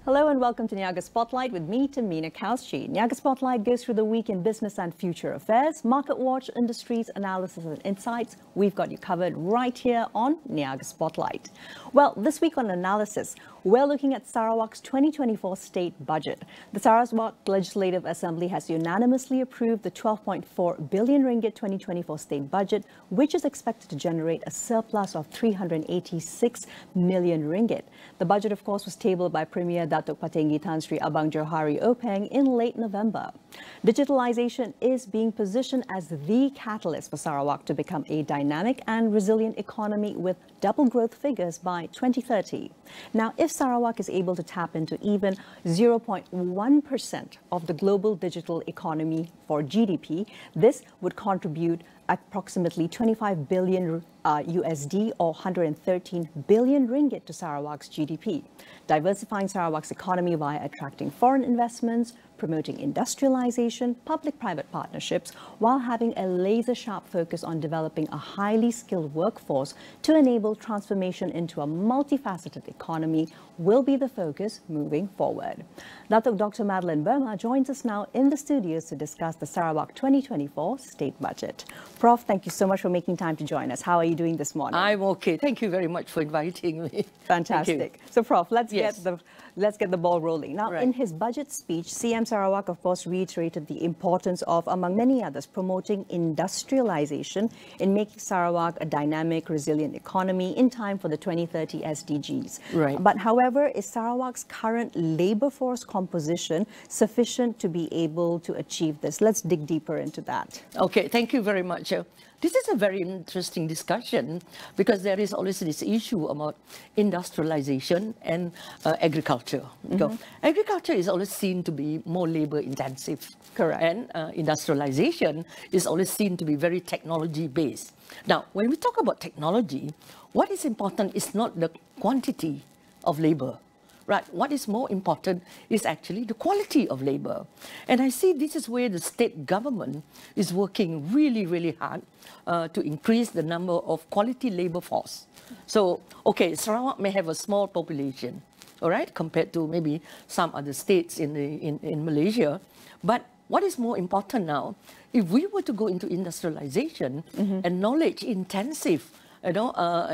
Hello and welcome to Niaga Spotlight with me, Tehmina Kaoosji. Niaga Spotlight goes through the week in business and future affairs, market watch, industries, analysis and insights. We've got you covered right here on Niaga Spotlight. Well, this week on analysis, we're looking at Sarawak's 2024 state budget. The Sarawak Legislative Assembly has unanimously approved the 12.4 billion ringgit 2024 state budget, which is expected to generate a surplus of 386 million ringgit. The budget, of course, was tabled by Premier Datuk Patinggi Tan Sri Abang Johari Openg in late November. Digitalization is being positioned as the catalyst for Sarawak to become a dynamic and resilient economy with double growth figures by 2030. Now, if Sarawak is able to tap into even 0.1% of the global digital economy for GDP, this would contribute approximately 25 billion USD or 113 billion ringgit to Sarawak's GDP, diversifying Sarawak's economy via attracting foreign investments, promoting industrialization, public-private partnerships, while having a laser-sharp focus on developing a highly skilled workforce to enable transformation into a multifaceted economy will be the focus moving forward. Datuk Dr. Madeline Burma joins us now in the studios to discuss the Sarawak 2024 state budget. Prof, thank you so much for making time to join us. How are you doing this morning? I'm okay. Thank you very much for inviting me. Fantastic. So, Prof, let's get the ball rolling. Now, in his budget speech, CM Sarawak, of course, reiterated the importance of, among many others, promoting industrialization in making Sarawak a dynamic, resilient economy in time for the 2030 SDGs. Right. But however, However, is Sarawak's current labour force composition sufficient to be able to achieve this? Let's dig deeper into that. Okay, thank you very much. This is a very interesting discussion because there is always this issue about industrialization and agriculture. Agriculture is always seen to be more labor intensive. Correct. And industrialization is always seen to be very technology based. Now, when we talk about technology, what is important is not the quantity of labor. Right. What is more important is actually the quality of labor. And I see this is where the state government is working really, really hard to increase the number of quality labor force. So, okay, Sarawak may have a small population, all right, compared to maybe some other states in Malaysia. But what is more important now, if we were to go into industrialization and knowledge intensive,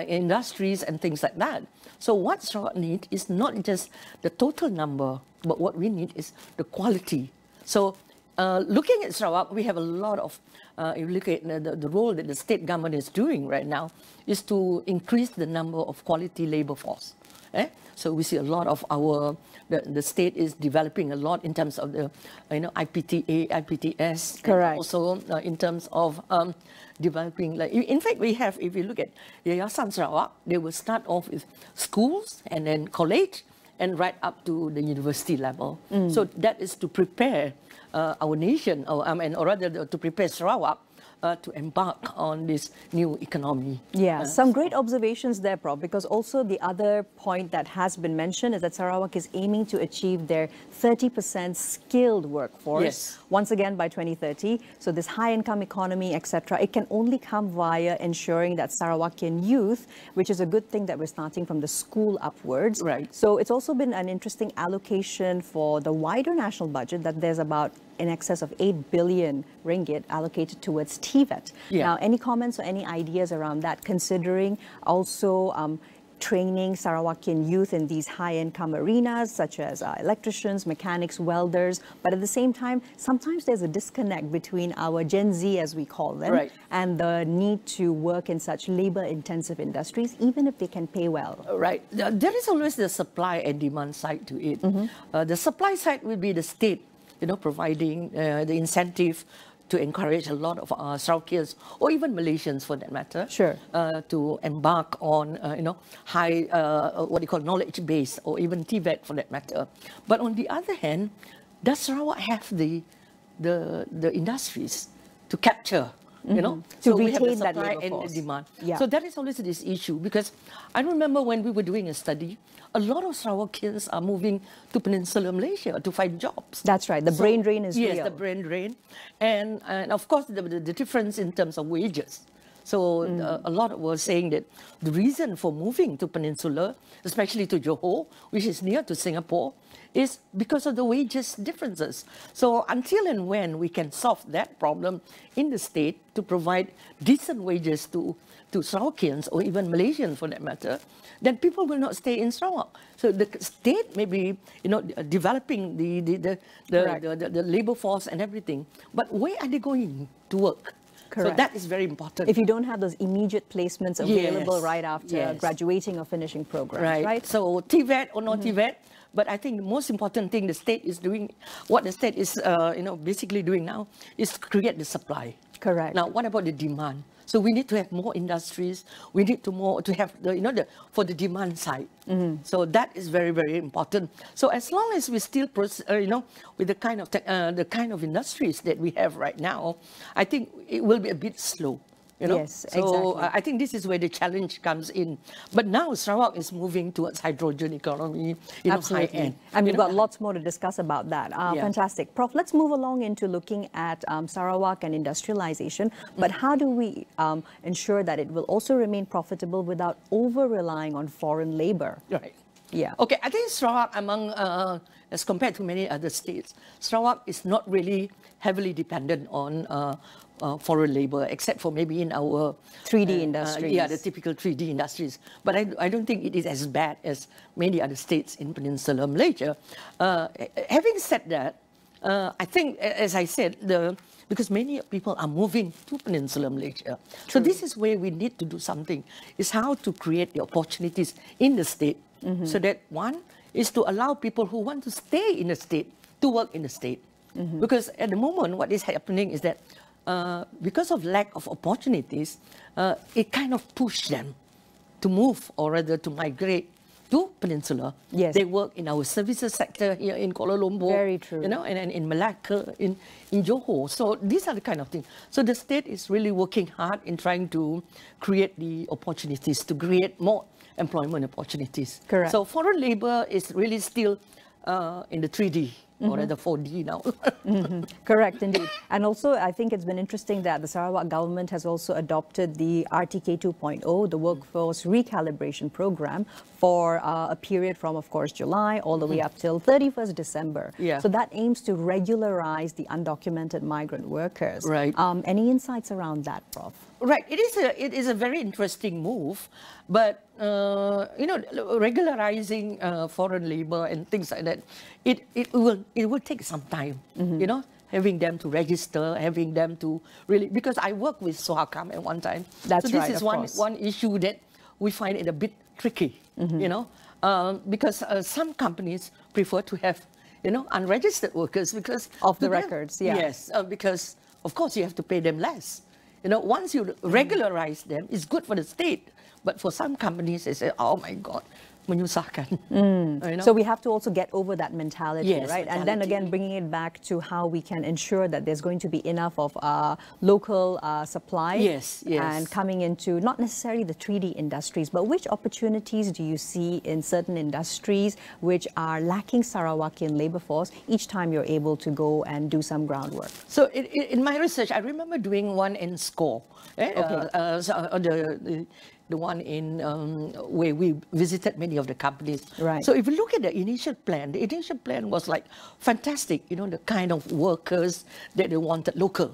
industries and things like that. So what Sarawak needs is not just the total number, but what we need is the quality. So looking at Sarawak, we have a lot of, if you look at the role that the state government is doing right now, is to increase the number of quality labor force. So we see a lot of the state is developing a lot in terms of the, IPTA, IPTS. Correct. Also in terms of developing, like, in fact, we have, if you look at Yayasan Sarawak, they will start off with schools and then college and right up to the university level. So that is to prepare our nation, or rather to prepare Sarawak to embark on this new economy. Yeah, some great observations there, Prof, because also the other point that has been mentioned is that Sarawak is aiming to achieve their 30% skilled workforce, once again by 2030. So this high-income economy, etc., it can only come via ensuring that Sarawakian youth, which is a good thing that we're starting from the school upwards. Right. So it's also been an interesting allocation for the wider national budget that there's about in excess of 8 billion ringgit allocated towards TVET. Now, any comments or any ideas around that, considering also training Sarawakian youth in these high-income arenas, such as electricians, mechanics, welders, but at the same time, sometimes there's a disconnect between our Gen Z, as we call them, and the need to work in such labor-intensive industries, even if they can pay well. Right. There is always the supply and demand side to it. The supply side will be the state, providing the incentive to encourage a lot of Sarawakians, or even Malaysians for that matter, to embark on, high, what you call knowledge base, or even TVET for that matter. But on the other hand, does Sarawak have the industries to capture? To so we have the retain that supply labor and force. the demand. So that is always this issue, because I remember when we were doing a study, a lot of Sarawakians are moving to Peninsular Malaysia to find jobs. That's right. The brain drain is real. Yes, the brain drain. And of course, the difference in terms of wages. So a lot were saying that the reason for moving to Peninsula, especially to Johor, which is near to Singapore, is because of the wages differences. So until and when we can solve that problem in the state to provide decent wages to Sarawakians, or even Malaysians for that matter, then people will not stay in Sarawak. So the state may be, developing the labor force and everything, but where are they going to work? Correct. So that is very important. If you don't have those immediate placements available right after graduating or finishing programs, right? So TVET or not TVET, but I think the most important thing the state is doing, what the state is, basically doing now, is to create the supply. Correct. Now, what about the demand? So we need to have more industries. We need to have for the demand side. So that is very, very important. So as long as we still with the kind of industries that we have right now, I think it will be a bit slow. Yes, so exactly. I think this is where the challenge comes in. But now Sarawak is moving towards hydrogen economy, high end. And we've got lots more to discuss about that. Fantastic. Prof, let's move along into looking at Sarawak and industrialization. But how do we ensure that it will also remain profitable without over-relying on foreign labor? Right. Yeah. Okay, I think Sarawak, as compared to many other states, Sarawak is not really heavily dependent on foreign labor, except for maybe in our 3D industries. The typical 3D industries. But I don't think it is as bad as many other states in Peninsular Malaysia. Having said that, I think, as I said, because many people are moving to Peninsular Malaysia. So this is where we need to do something, is how to create the opportunities in the state, so that one is to allow people who want to stay in the state to work in the state. Because at the moment, what is happening is that because of lack of opportunities, it kind of pushed them to move, or rather to migrate to Peninsula. Yes. They work in our services sector here in Kuala Lumpur. Very true. You know, and in Malacca, in Johor. So these are the kind of things. So the state is really working hard in trying to create the opportunities, to create more employment opportunities. Correct. So foreign labor is really still in the 3D. Or rather 4D now. Correct, indeed. And also, I think it's been interesting that the Sarawak government has also adopted the RTK 2.0, the Workforce Recalibration Program, for a period from, of course, July all the way up till 31st December. Yeah. So that aims to regularize the undocumented migrant workers. Right. Any insights around that, Prof? Right. It is a very interesting move, but you know, regularizing foreign labor and things like that, it will take some time. You know, having them to register, having them to really, because I worked with Sohakam at one time. That's so this right, is one issue that we find it a bit tricky. You know, because some companies prefer to have, you know, unregistered workers because of the records. Yeah. Yes, because of course you have to pay them less. You know, once you regularize them, it's good for the state. But for some companies, they say, oh my God, menyusahkan. You know? So we have to also get over that mentality, Yes, right? And then again, bringing it back to how we can ensure that there's going to be enough of local supply. Yes, yes. And coming into not necessarily the 3D industries, but which opportunities do you see in certain industries which are lacking Sarawakian labor force each time you're able to go and do some groundwork? So in my research, I remember doing one in SCORE. The one in where we visited many of the companies. Right. So if you look at the initial plan was like fantastic, you know, the kind of workers that they wanted local.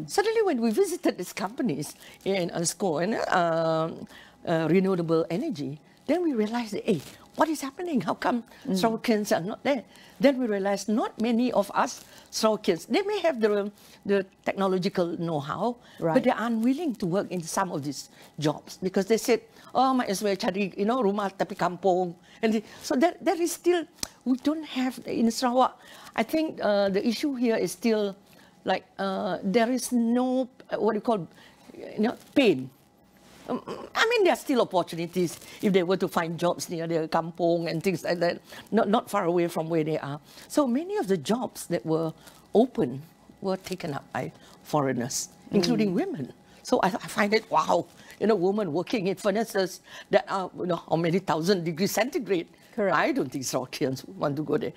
Suddenly when we visited these companies in SCORE and renewable energy, then we realized, hey, what is happening? How come Sarawakians are not there? Then we realized not many of us Sarawakians, they may have the technological know-how, but they are unwilling to work in some of these jobs because they said, oh, might as well cari, you know, rumah tapi kampung. And so there is still, we don't have, in Sarawak, I think the issue here is still like there is no, what do you call, you know, pain. I mean, there are still opportunities if they were to find jobs near their kampung and things like that, not far away from where they are. So many of the jobs that were open were taken up by foreigners, including women. So I find it, wow, you know, women working in furnaces that are, you know, how many thousand degrees centigrade. Correct. I don't think Sarawakians want to go there.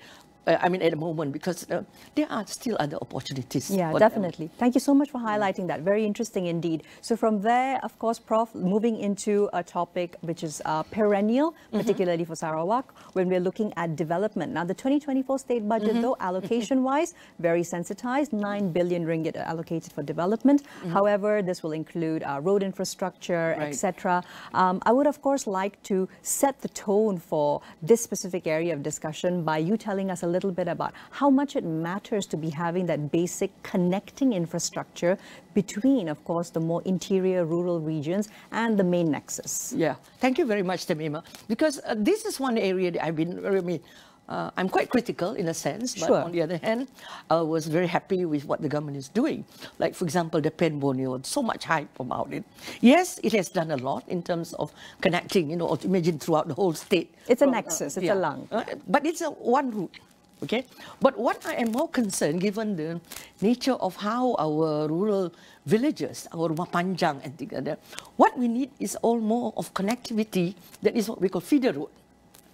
I mean, at the moment, because there are still other opportunities. Yeah, definitely. Thank you so much for highlighting that. Very interesting indeed. So from there, of course, Prof, moving into a topic which is perennial, particularly for Sarawak, when we're looking at development. Now, the 2024 state budget, though, allocation-wise, very sensitized, 9 billion ringgit allocated for development. However, this will include road infrastructure, etc. I would, of course, like to set the tone for this specific area of discussion by you telling us a little bit about how much it matters to be having that basic connecting infrastructure between, of course, the more interior rural regions and the main nexus. Yeah, thank you very much, Tehmina, because this is one area that I've been very, I'm quite critical in a sense, but on the other hand, I was very happy with what the government is doing. Like, for example, the Pen Borneo, so much hype about it. Yes, it has done a lot in terms of connecting, you know, imagine throughout the whole state. It's a nexus, it's a lung. But it's a one route. Okay, but what I am more concerned, given the nature of how our rural villages, our rumah panjang and things like that, what we need is all more of connectivity. That is what we call feeder road.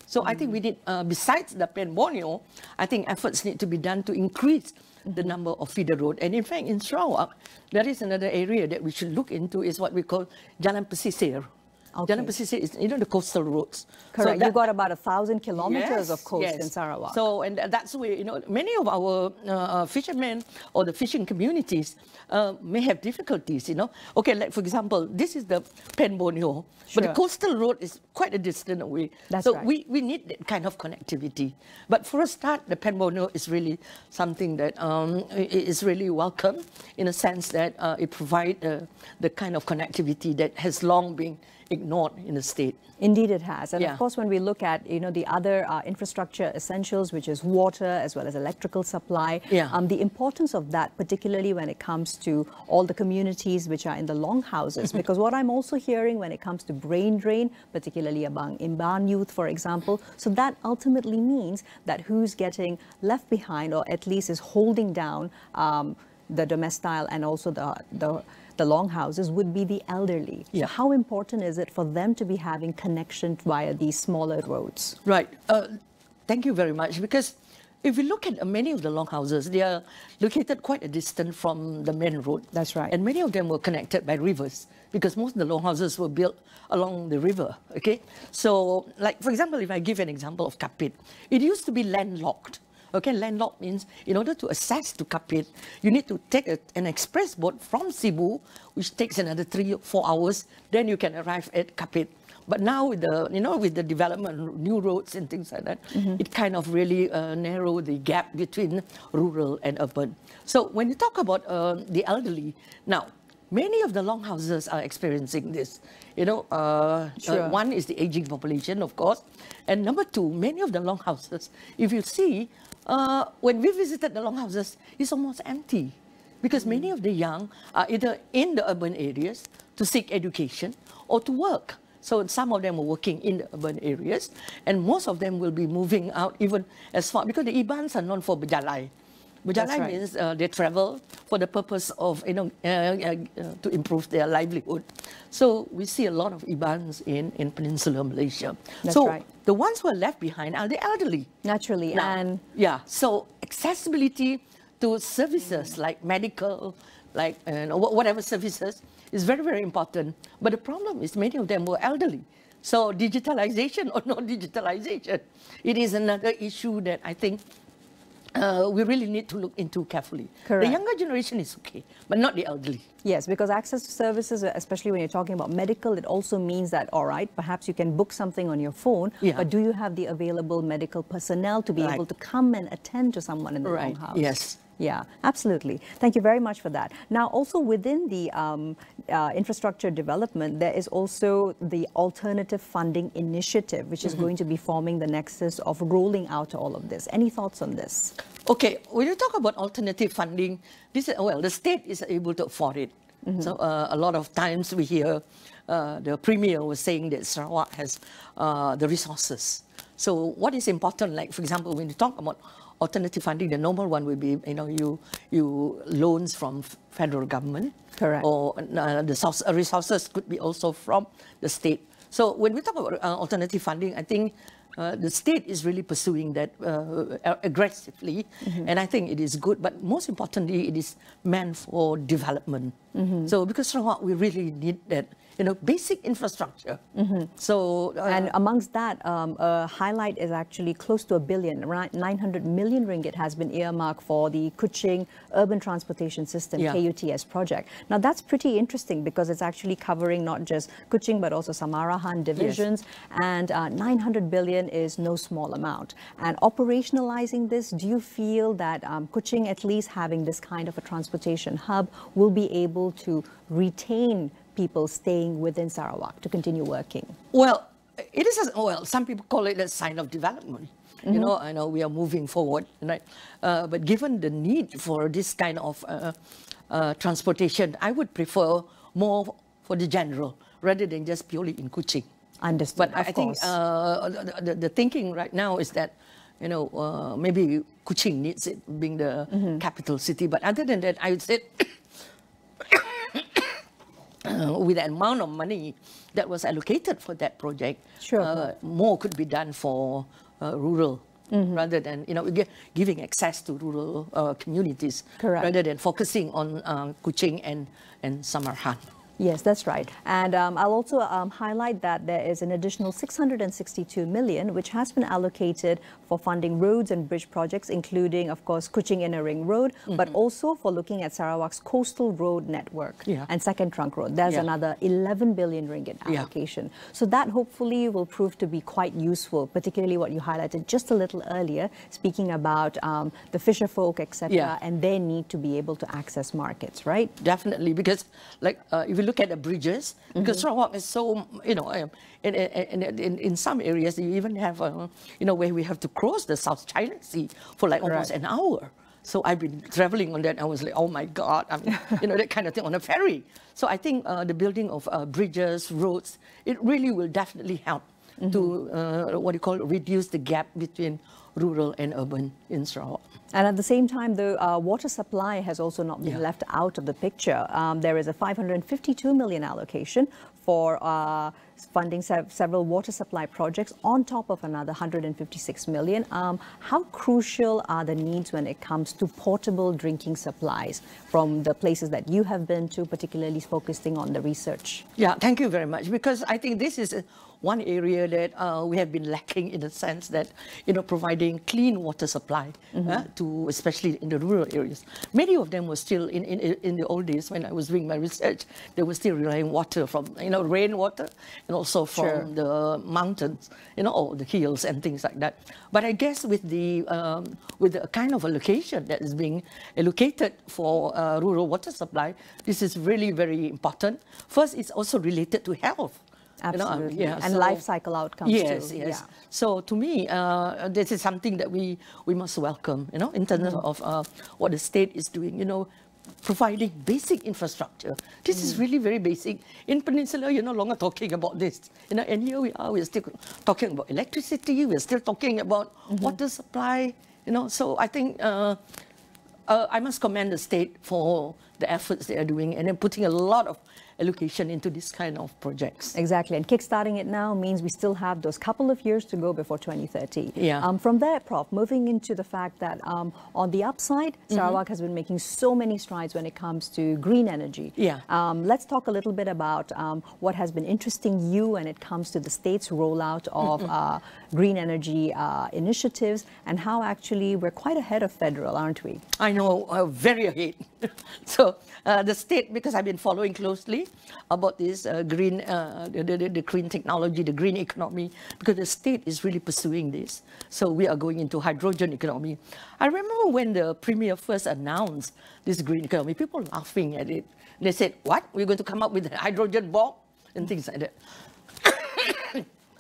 So I think we need, besides the Pen Borneo, I think efforts need to be done to increase the number of feeder road. And in fact, in Sarawak, there is another area that we should look into is what we call Jalan Pesisir. Jalan Pesisir is, the coastal roads. Correct. So You've got about 1,000 kilometers of coast in Sarawak. So, and that's where, many of our fishermen or the fishing communities may have difficulties, Okay, like for example, this is the Pen Borneo, but the coastal road is quite a distance away. That's so right. we need that kind of connectivity. But for a start, the Pen Borneo is really something that is really welcome in a sense that it provides the kind of connectivity that has long been ignored in the state. Indeed it has. And Yeah. of course, when we look at, the other infrastructure essentials, which is water as well as electrical supply, the importance of that, particularly when it comes to all the communities which are in the longhouses, because what I'm also hearing when it comes to brain drain, particularly among Imban youth, for example, so that ultimately means that who's getting left behind or at least is holding down the domestile and also the longhouses would be the elderly. So how important is it for them to be having connection via these smaller roads? Right. Thank you very much. Because if we look at many of the longhouses, they are located quite a distance from the main road. That's right. And many of them were connected by rivers because most of the longhouses were built along the river. Okay. So, like for example, if I give an example of Kapit, it used to be landlocked. Okay, landlocked means in order to access to Kapit, you need to take an express boat from Cebu, which takes another 3 or 4 hours. Then you can arrive at Kapit. But now with the, with the development, new roads and things like that, it kind of really narrowed the gap between rural and urban. So when you talk about the elderly, now many of the longhouses are experiencing this. One is the aging population, of course, and number two, many of the longhouses, if you see. When we visited the longhouses, it's almost empty because many of the young are either in the urban areas to seek education or to work. So some of them are working in the urban areas and most of them will be moving out even as far, because the Ibans are known for berjalai. Berjalai means they travel for the purpose of, to improve their livelihood. So we see a lot of Ibans in Peninsular Malaysia. That's so right. The ones who are left behind are the elderly. Naturally. Now, so accessibility to services like medical, like whatever services is very, very important. But the problem is many of them were elderly. So digitalization or not digitalization, it is another issue that I think we really need to look into carefully. Correct. The younger generation is okay, but not the elderly. Yes, because access to services, especially when you're talking about medical, it also means that, all right, perhaps you can book something on your phone, but do you have the available medical personnel to be able to come and attend to someone in the longhouse? Yes. Yeah, absolutely. Thank you very much for that. Now, also within the infrastructure development, there is also the alternative funding initiative, which is going to be forming the nexus of rolling out all of this. Any thoughts on this? Okay, when you talk about alternative funding, the state is able to afford it. So a lot of times we hear the Premier was saying that Sarawak has the resources. So what is important, like for example, when you talk about alternative funding, the normal one will be, you loans from federal government. Correct. Or the resources could be also from the state. So when we talk about alternative funding, I think the state is really pursuing that aggressively, and I think it is good. But most importantly, it is meant for development. So because Sarawak, we really need that, basic infrastructure. So and amongst that, a highlight is actually close to $1 billion, around 900 million ringgit has been earmarked for the Kuching Urban Transportation System KUTS project. Now that's pretty interesting because it's actually covering not just Kuching but also Samarahan divisions, and 900 billion is no small amount. And operationalizing this, do you feel that Kuching, at least having this kind of a transportation hub, will be able to retain people staying within Sarawak to continue working? Well, it is, some people call it a sign of development. I know we are moving forward, right? But given the need for this kind of transportation, I would prefer more for the general rather than just purely in Kuching. Understood. But I think the thinking right now is that, maybe Kuching needs it being the capital city. But other than that, I would say with the amount of money that was allocated for that project, more could be done for rural, rather than giving access to rural communities, rather than focusing on Kuching and Samarahan. Yes, that's right. And I'll also highlight that there is an additional 662 million which has been allocated for funding roads and bridge projects, including, of course, Kuching Inner Ring Road, but also for looking at Sarawak's coastal road network and Second Trunk Road. There's another 11 billion ringgit allocation. So that hopefully will prove to be quite useful, particularly what you highlighted just a little earlier, speaking about the fisher folk, etc., and their need to be able to access markets, right? Definitely, because like if you look at the bridges, because Sarawak is so, you know, in some areas you even have, you know, where we have to cross the South China Sea for like almost an hour. So I've been traveling on that. I was like, oh my God, I mean, you know, that kind of thing on a ferry. So I think the building of bridges, roads, it really will definitely help to what you call reduce the gap between rural and urban in Sarawak. And at the same time, the water supply has also not been left out of the picture. There is a 552 million allocation for funding several water supply projects on top of another 156 million. How crucial are the needs when it comes to portable drinking supplies from the places that you have been to, particularly focusing on the research? Yeah, thank you very much, because I think this is one area that we have been lacking in the sense that, you know, providing clean water supply to, especially in the rural areas. Many of them were still, in the old days when I was doing my research, they were still relying water from, you know, rainwater and also from the mountains, you know, or the hills and things like that. But I guess with the kind of allocation that is being allocated for rural water supply, this is really very important. First, it's also related to health. Absolutely. You know, and life cycle outcomes too. Yes. So to me, this is something that we must welcome, you know, in terms of what the state is doing, you know, providing basic infrastructure. This is really very basic. In Peninsula, you're no longer talking about this, you know, and here we are, we're still talking about electricity, we're still talking about water supply, you know. So I think I must commend the state for the efforts they are doing and then putting a lot of allocation into this kind of projects. Exactly, and kickstarting it now means we still have those couple of years to go before 2030. Yeah. From there, Prof, moving into the fact that on the upside, Sarawak has been making so many strides when it comes to green energy. Yeah. Let's talk a little bit about what has been interesting you when it comes to the state's rollout of green energy initiatives and how actually we're quite ahead of federal, aren't we? I know, very ahead. So the state, because I've been following closely about this green, the green technology, the green economy, because the state is really pursuing this. So we are going into hydrogen economy. I remember when the Premier first announced this green economy, people laughing at it. They said, what? We're going to come up with a hydrogen bomb? And things like that.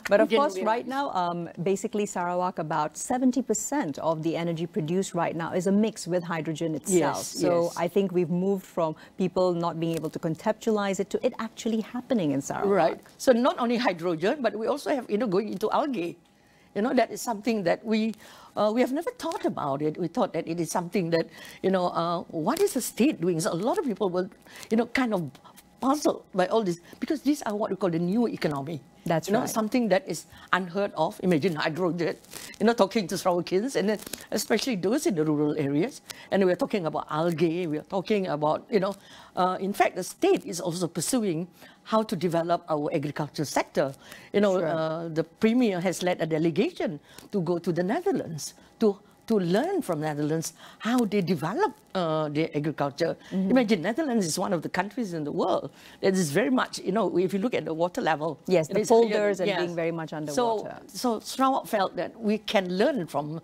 But of course, right now, basically Sarawak, about 70% of the energy produced right now is a mix with hydrogen itself. So I think we've moved from people not being able to conceptualize it to it actually happening in Sarawak. Right. So not only hydrogen, but we also have, you know, going into algae. You know, that is something that we have never thought about it. We thought that it is something that, you know, what is the state doing? So a lot of people will, you know, kind of puzzled by all this, because these are what we call the new economy. That's right. Something that is unheard of. Imagine hydrogen, you know, talking to Sarawakians, and then especially those in the rural areas. And we're talking about algae, we're talking about, you know, in fact, the state is also pursuing how to develop our agriculture sector. You know, the Premier has led a delegation to go to the Netherlands to learn from Netherlands how they develop their agriculture. Imagine Netherlands is one of the countries in the world that is very much, you know, if you look at the water level. Yes, the polders and being very much underwater. So Sarawak felt that we can learn from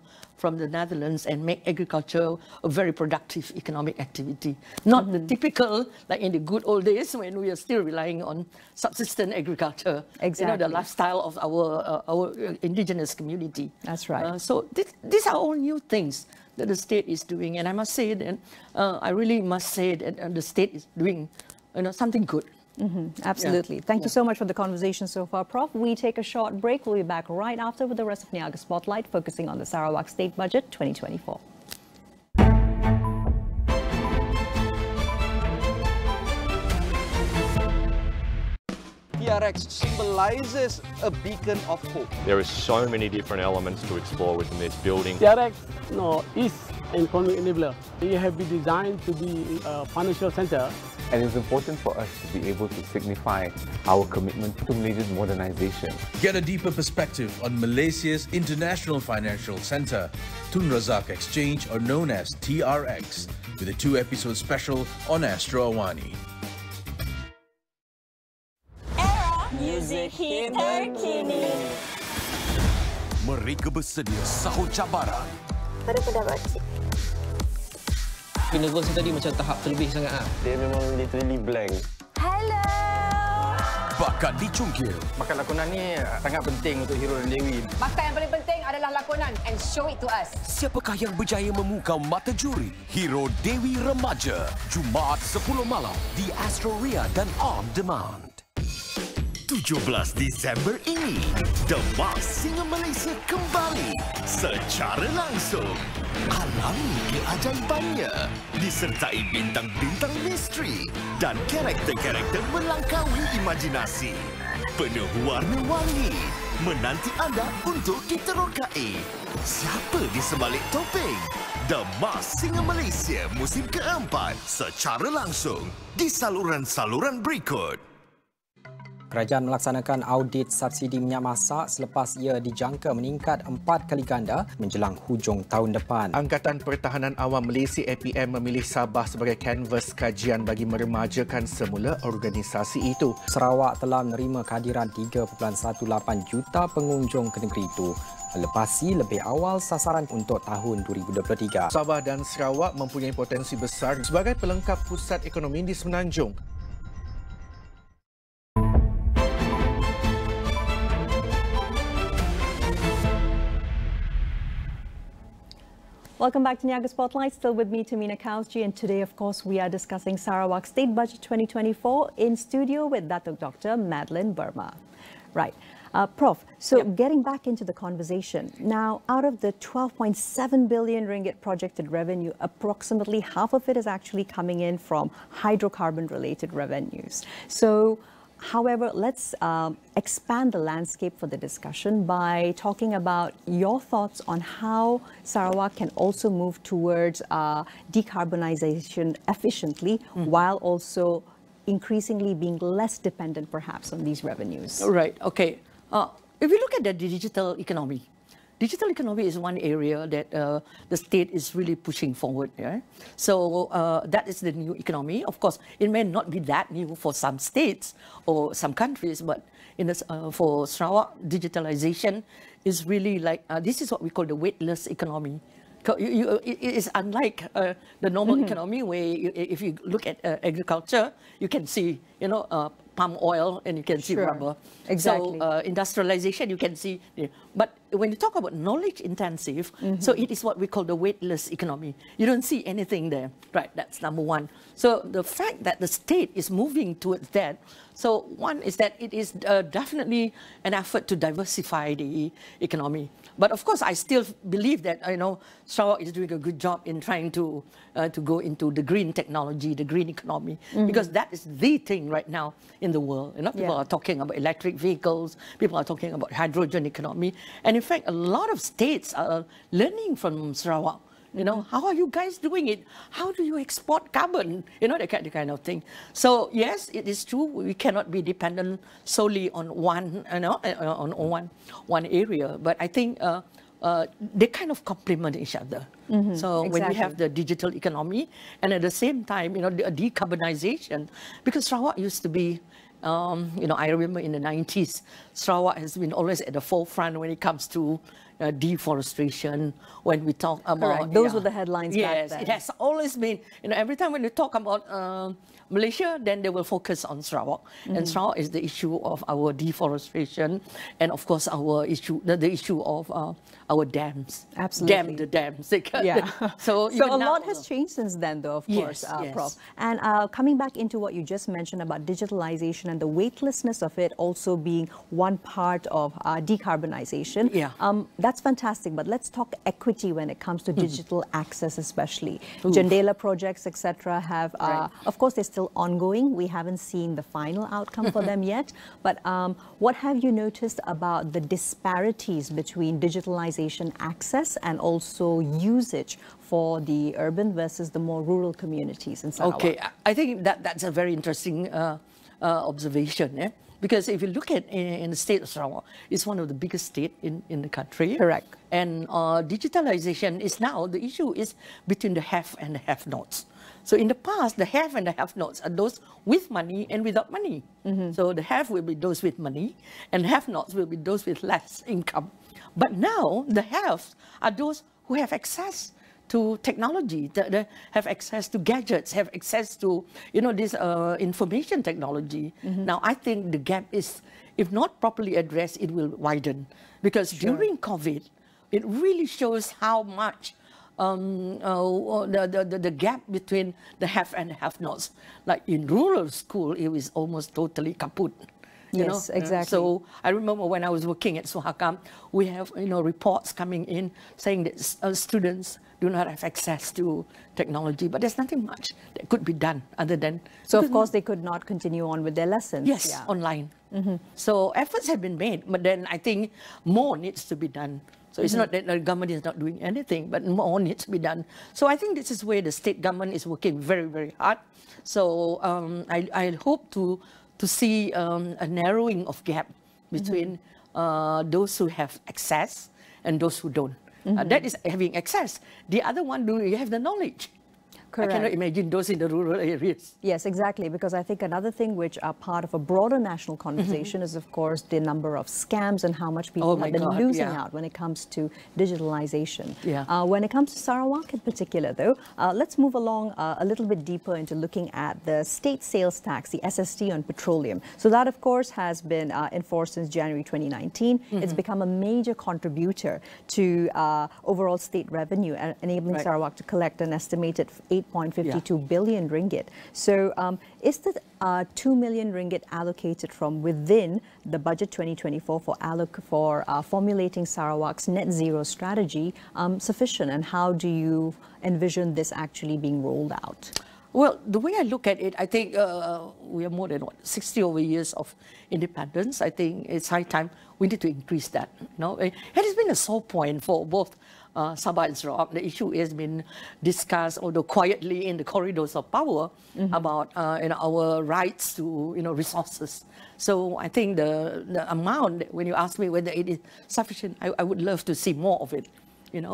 the Netherlands and make agriculture a very productive economic activity. Not the typical, like in the good old days when we are still relying on subsistence agriculture. Exactly. You know, the lifestyle of our indigenous community. That's right. So these are all new things that the state is doing. And I must say that, I really must say that the state is doing, you know, something good. Absolutely. Thank you so much for the conversation so far, Prof. We take a short break. We'll be back right after with the rest of Niaga Spotlight, focusing on the Sarawak State Budget 2024. TRX symbolizes a beacon of hope. There are so many different elements to explore within this building. TRX is an economic enabler. It has been designed to be a financial center And it's important for us to be able to signify our commitment to Malaysia's modernization. Get a deeper perspective on Malaysia's International Financial Centre, Tun Razak Exchange, or known as TRX, with a 2-episode special on Astro AWANI. Music hit terkini. Mereka bersedia sahut cabaran. Pada pendapat cik. Negosiasi tadi macam tahap terlebih sangat. Dia memang literally blank. Hello. Bakal dicungkil. Maka lakonan ni sangat penting untuk Hero dan Dewi. Maka yang paling penting adalah lakonan and show it to us. Siapakah yang berjaya memukau mata juri? Hero Dewi Remaja. Jumaat 10 malam di Astro dan On Demand. 17 Disember ini, Demak Singa Malaysia kembali secara langsung. Alami keajaibannya disertai bintang-bintang misteri dan karakter-karakter melangkaui imajinasi. Penuh warna-warni menanti anda untuk diterokai. Siapa di sebalik topeng? Demak Singa Malaysia musim keempat secara langsung di saluran-saluran berikut. Kerajaan melaksanakan audit subsidi minyak masak selepas ia dijangka meningkat 4 kali ganda menjelang hujung tahun depan. Angkatan Pertahanan Awam Malaysia APM memilih Sabah sebagai kanvas kajian bagi meremajakan semula organisasi itu. Sarawak telah menerima kehadiran 3.18 juta pengunjung ke negeri itu, melepasi lebih awal sasaran untuk tahun 2023. Sabah dan Sarawak mempunyai potensi besar sebagai pelengkap pusat ekonomi di Semenanjung. Welcome back to Niaga Spotlight. Still with me, Tehmina, Kaoosji, and today, of course, we are discussing Sarawak State Budget 2024 in studio with Datuk Dr. Madeline Burma. Right. Prof, so getting back into the conversation, now out of the 12.7 billion ringgit projected revenue, approximately half of it is actually coming in from hydrocarbon-related revenues. So, however, let's expand the landscape for the discussion by talking about your thoughts on how Sarawak can also move towards decarbonization efficiently while also increasingly being less dependent perhaps on these revenues. Right, okay. If you look at the digital economy is one area that the state is really pushing forward. Yeah? So that is the new economy. Of course, it may not be that new for some states or some countries, but for Sarawak, digitalization is really like, this is what we call the weightless economy. It is unlike the normal economy where if you look at agriculture, you can see, palm oil and you can see rubber. Exactly. So industrialization, you can see. But when you talk about knowledge intensive, so it is what we call the weightless economy. You don't see anything there. Right, that's number one. So the fact that the state is moving towards that, so one is that it is definitely an effort to diversify the economy. But of course, I still believe that Sarawak is doing a good job in trying to go into the green technology, the green economy, because that is the thing right now in the world. People are talking about electric vehicles, people are talking about hydrogen economy, and in fact, a lot of states are learning from Sarawak. How are you guys doing it? How do you export carbon? That kind of thing. So yes, it is true. We cannot be dependent solely on one, on one area. But I think they kind of complement each other. So when we have the digital economy, and at the same time, the decarbonization, because Sarawak used to be. I remember in the 90s, Sarawak has been always at the forefront when it comes to deforestation. When we talk about those were the headlines. Yes, back then. It has always been. Every time when you talk about Malaysia, then they will focus on Sarawak, and Sarawak is the issue of our deforestation, and of course our issue, the issue of our dams. Absolutely, the dams. So a lot has changed since then, though, of course, Prof. And coming back into what you just mentioned about digitalization and the weightlessness of it also being one part of decarbonization. Yeah. That's That's fantastic, but let's talk equity when it comes to digital access especially. Jendela projects, etc. have, of course, they're still ongoing. We haven't seen the final outcome for them yet, but what have you noticed about the disparities between digitalization access and also usage for the urban versus the more rural communities in Sarawak? Okay, I think that's a very interesting observation. Because if you look at in the state of Sarawak, it's one of the biggest states in the country. Correct. And digitalization is now, the issue is between the have and the have-nots. So in the past, the have and the have-nots are those with money and without money. So the have will be those with money, and have-nots will be those with less income. But now, the haves are those who have access to technology, that have access to gadgets, have access to, this information technology. Now, I think the gap is, if not properly addressed, it will widen. Because during COVID, it really shows how much the gap between the have and have-nots. Like in rural school, it was almost totally kaput. Yes, exactly. So I remember when I was working at Suhakam, we have reports coming in saying that students do not have access to technology, but there's nothing much that could be done other than... So of course they could not continue on with their lessons. Yes, online. So efforts have been made, but then I think more needs to be done. So it's not that the government is not doing anything, but more needs to be done. So I think this is where the state government is working very, very hard. So I hope to see a narrowing of gap between those who have access and those who don't. That is having access. The other one, do you have the knowledge? Correct. I cannot imagine those in the rural areas. Yes, exactly, because I think another thing which are part of a broader national conversation is, of course, the number of scams and how much people have been losing out when it comes to digitalization. When it comes to Sarawak in particular, though, let's move along a little bit deeper into looking at the state sales tax, the SST on petroleum. So that, of course, has been enforced since January 2019. It's become a major contributor to overall state revenue, enabling Sarawak to collect an estimated 8.52 billion ringgit. So is the 2 million ringgit allocated from within the budget 2024 for formulating Sarawak's net zero strategy sufficient? And how do you envision this actually being rolled out? Well, the way I look at it, I think we are more than 60 over years of independence. I think it's high time we need to increase that. It has been a sore point for both Sabah and Sarawak. The issue has been discussed, although quietly, in the corridors of power about our rights to resources. So I think the amount, when you ask me whether it is sufficient, I would love to see more of it.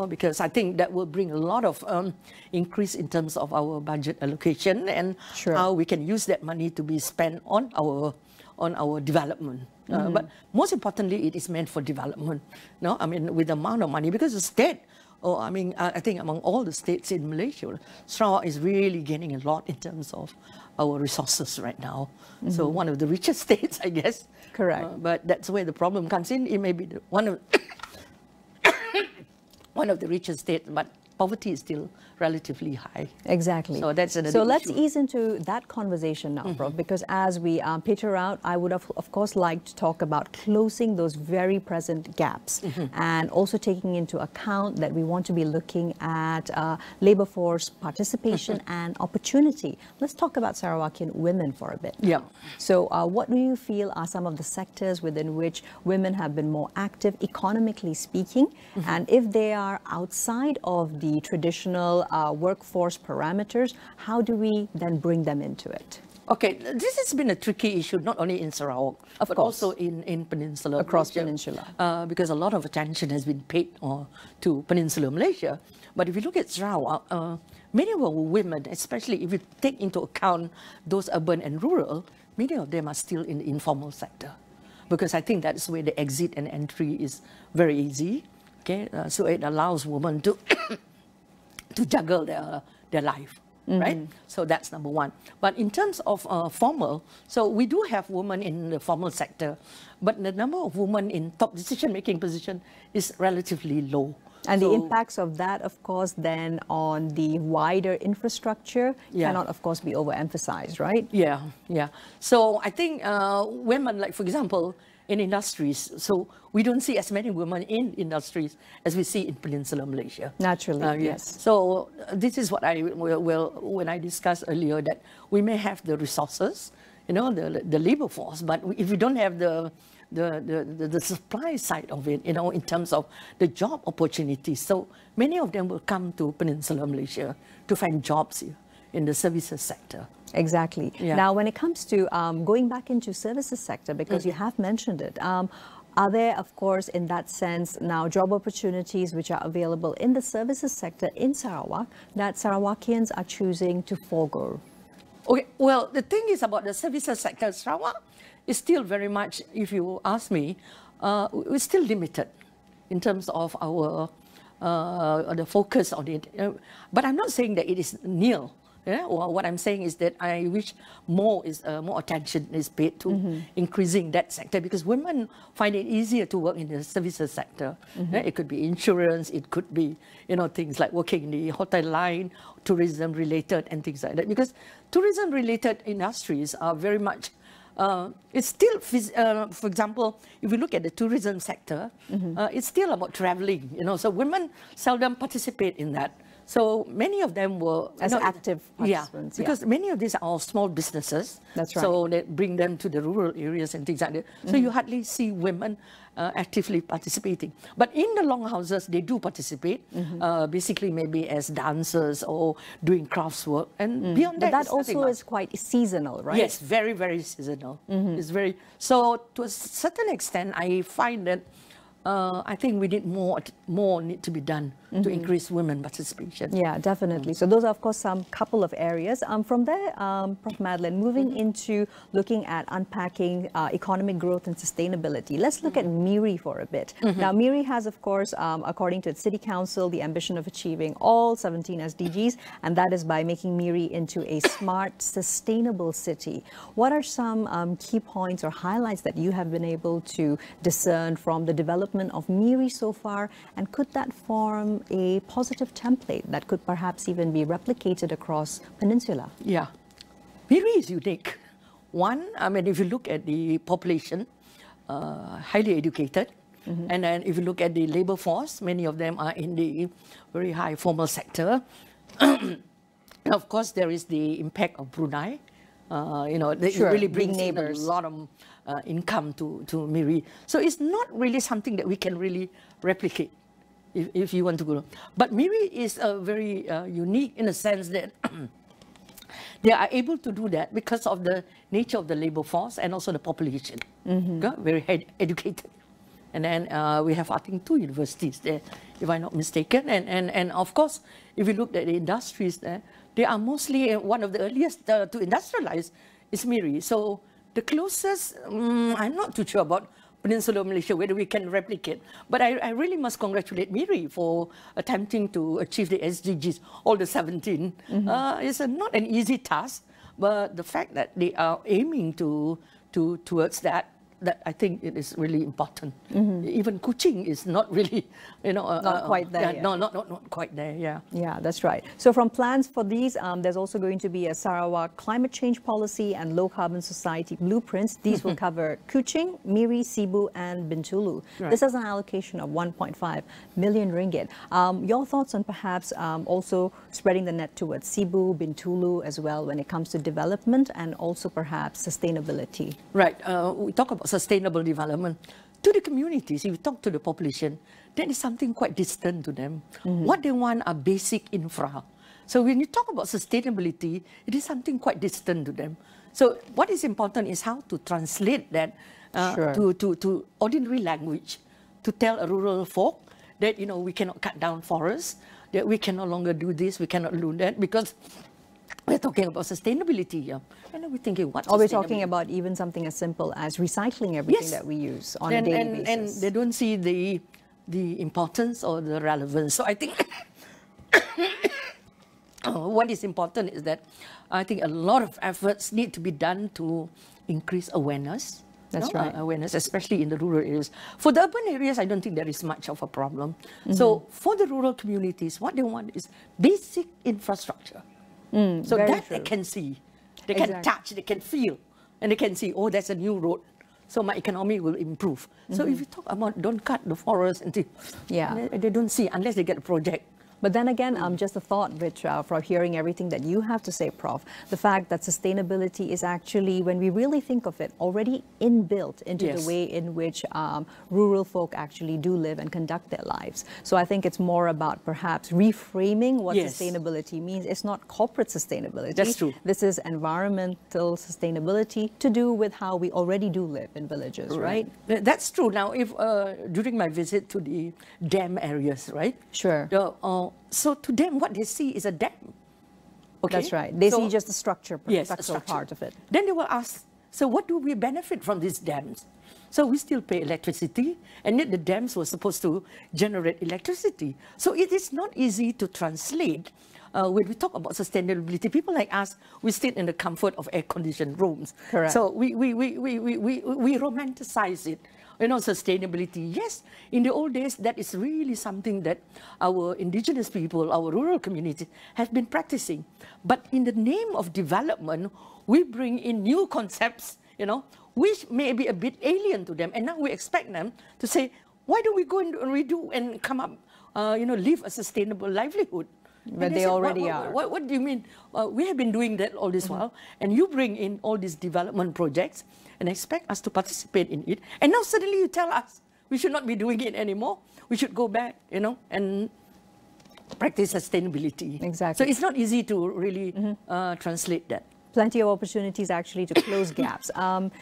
Because I think that will bring a lot of increase in terms of our budget allocation and how we can use that money to be spent on our development. But most importantly, it is meant for development. I mean, with the amount of money, because the state, I think among all the states in Malaysia, Sarawak is really gaining a lot in terms of our resources right now. So one of the richest states, I guess. Correct. But that's where the problem comes in. It may be one of the richest states, but poverty is still relatively high. Exactly. So that's another So let's issue. ease into that conversation now, Prof, because as we peter out, I would have, of course, like to talk about closing those very present gaps and also taking into account that we want to be looking at labor force participation and opportunity. Let's talk about Sarawakian women for a bit. Yeah. So what do you feel are some of the sectors within which women have been more active, economically speaking, and if they are outside of the traditional workforce parameters, how do we then bring them into it? Okay, this has been a tricky issue, not only in Sarawak, but also in Peninsular across Malaysia, Peninsula. because a lot of attention has been paid to Peninsular Malaysia. But if you look at Sarawak, many of our women, especially if you take into account those urban and rural, many of them are still in the informal sector. Because I think that's where the exit and entry is very easy. Okay, so it allows women to to juggle their life, right? So that's number one. But in terms of formal, so we do have women in the formal sector, but the number of women in top decision-making position is relatively low. And the impacts of that, of course, then on the wider infrastructure cannot, of course, be overemphasized, right? Yeah, yeah. So I think women, like for example, in industries, so we don't see as many women in industries as we see in Peninsular Malaysia. Naturally, yes. So this is what when I discussed earlier, that we may have the resources, you know, the labor force, but if we don't have the supply side of it, you know, in terms of the job opportunities. So many of them will come to Peninsular Malaysia to find jobs here in the services sector. Exactly. Yeah. Now, when it comes to going back into services sector, because you have mentioned it, are there, of course, in that sense, now job opportunities which are available in the services sector in Sarawak that Sarawakians are choosing to forego? Okay, well, the thing is about the services sector, Sarawak is still very much, if you ask me, we're still limited in terms of our the focus on it. But I'm not saying that it is nil. Yeah? Well, what I'm saying is that I wish more attention is paid to increasing that sector, because women find it easier to work in the services sector. Yeah? It could be insurance, it could be, you know, things like working in the hotel line, tourism related and things like that. Because tourism related industries are very much it's still, for example, if you look at the tourism sector, it's still about traveling, you know, so women seldom participate in that. So many of them were as active participants. Yeah, because many of these are all small businesses. That's right. So they bring them to the rural areas and things like that. So you hardly see women actively participating. But in the longhouses, they do participate, basically maybe as dancers or doing crafts work. And beyond that, but that also is quite seasonal, right? Yes, very, very seasonal. It's very, so to a certain extent, I find that I think we need more need to be done to increase women participation. Yeah, definitely. So those are, of course, some couple of areas. From there, Prof. Madeline, moving into looking at unpacking economic growth and sustainability, let's look at MIRI for a bit. Now, MIRI has, of course, according to its City Council, the ambition of achieving all 17 SDGs, and that is by making MIRI into a smart, sustainable city. What are some key points or highlights that you have been able to discern from the development of MIRI so far, and could that form a positive template that could perhaps even be replicated across Peninsula? Yeah, MIRI is unique. One, I mean, if you look at the population, highly educated, and then if you look at the labor force, many of them are in the very high formal sector. And of course, there is the impact of Brunei. You know, it really brings in a lot of income to MIRI. So it's not really something that we can really replicate if you want to go. But MIRI is very unique in the sense that they are able to do that because of the nature of the labor force and also the population. Very educated. And then we have, I think, 2 universities there, if I'm not mistaken. And of course, if you look at the industries there, they are mostly one of the earliest to industrialize is MIRI. So the closest, I'm not too sure about Peninsular Malaysia, whether we can replicate. But I really must congratulate MIRI for attempting to achieve the SDGs, all the 17. It's not an easy task, but the fact that they are aiming towards that I think it is really important. Even Kuching is not really, you know, not quite there. Yeah, no, not quite there. Yeah. Yeah, that's right. So from plans for these, there's also going to be a Sarawak climate change policy and low carbon society blueprints. These will cover Kuching, MIRI, Sibu, and Bintulu. Right. This has an allocation of 1.5 million ringgit. Your thoughts on perhaps also spreading the net towards Sibu, Bintulu as well when it comes to development and also perhaps sustainability? Right. We talk about sustainable development. To the communities, if you talk to the population, that is something quite distant to them. What they want are basic infra. So when you talk about sustainability, it is something quite distant to them. So what is important is how to translate that to ordinary language, to tell a rural folk that, you know, we cannot cut down forests, that we can no longer do this, we cannot do that, because we're talking about sustainability here. And then we're thinking, what? Or we're talking about even something as simple as recycling everything that we use on a daily basis. And they don't see the importance or the relevance. So I think what is important is that I think a lot of efforts need to be done to increase awareness That's right. Awareness, especially in the rural areas. For the urban areas, I don't think there is much of a problem. So for the rural communities, what they want is basic infrastructure. So that they can see, they can touch, they can feel, and they can see, oh, there's a new road. So my economy will improve. So if you talk about don't cut the forest, and they don't see unless they get a project. But then again, just a thought, which from hearing everything that you have to say, Prof, the fact that sustainability is actually, when we really think of it, already inbuilt into the way in which rural folk actually do live and conduct their lives. So I think it's more about perhaps reframing what sustainability means. It's not corporate sustainability. That's true. This is environmental sustainability to do with how we already do live in villages, right? That's true. Now, if during my visit to the dam areas, right? Sure. So to them, what they see is a dam. Okay? That's right. They see just the structure, structural part of it. Then they will ask, so what do we benefit from these dams? So we still pay electricity, and yet the dams were supposed to generate electricity. So it is not easy to translate. When we talk about sustainability, people like us, we sit in the comfort of air-conditioned rooms. Correct. So we romanticize it. You know, sustainability. Yes, in the old days, that is really something that our indigenous people, our rural community, have been practicing. But in the name of development, we bring in new concepts, you know, which may be a bit alien to them. And now we expect them to say, why don't we go and redo and come up, you know, live a sustainable livelihood? But they already are. What do you mean? We have been doing that all this while, and you bring in all these development projects and expect us to participate in it. And now suddenly you tell us we should not be doing it anymore. We should go back, you know, and practice sustainability. Exactly. So it's not easy to really translate that. Plenty of opportunities actually to close gaps.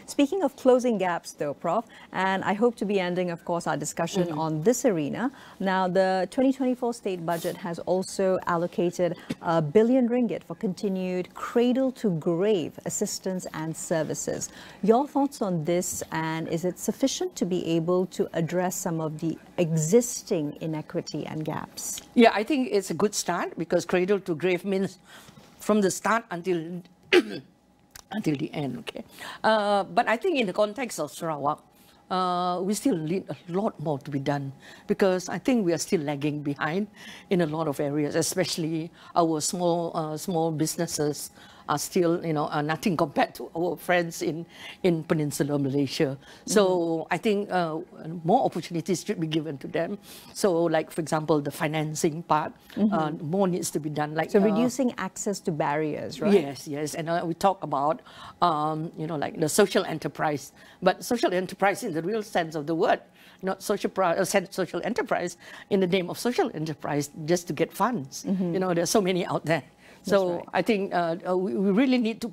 Speaking of closing gaps though, Prof, and I hope to be ending, of course, our discussion on this arena. Now, the 2024 state budget has also allocated R1 billion for continued cradle-to-grave assistance and services. Your thoughts on this, and is it sufficient to be able to address some of the existing inequity and gaps? Yeah, I think it's a good start, because cradle-to-grave means from the start until until the end, okay? But I think in the context of Sarawak, we still need a lot more to be done, because I think we are still lagging behind in a lot of areas, especially our small businesses are still, you know, nothing compared to our friends in Peninsular Malaysia. So I think more opportunities should be given to them. So, like, for example, the financing part, more needs to be done. Like, so reducing access to barriers, right? Yes. And we talk about, you know, like the social enterprise. But social enterprise in the real sense of the word, not social enterprise in the name of social enterprise just to get funds. You know, there's so many out there. So I think we really need to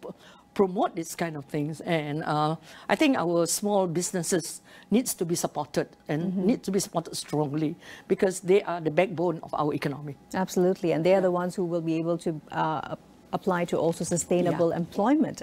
promote these kind of things, and I think our small businesses needs to be supported and need to be supported strongly, because they are the backbone of our economy. Absolutely, and they are the ones who will be able to apply to also sustainable employment.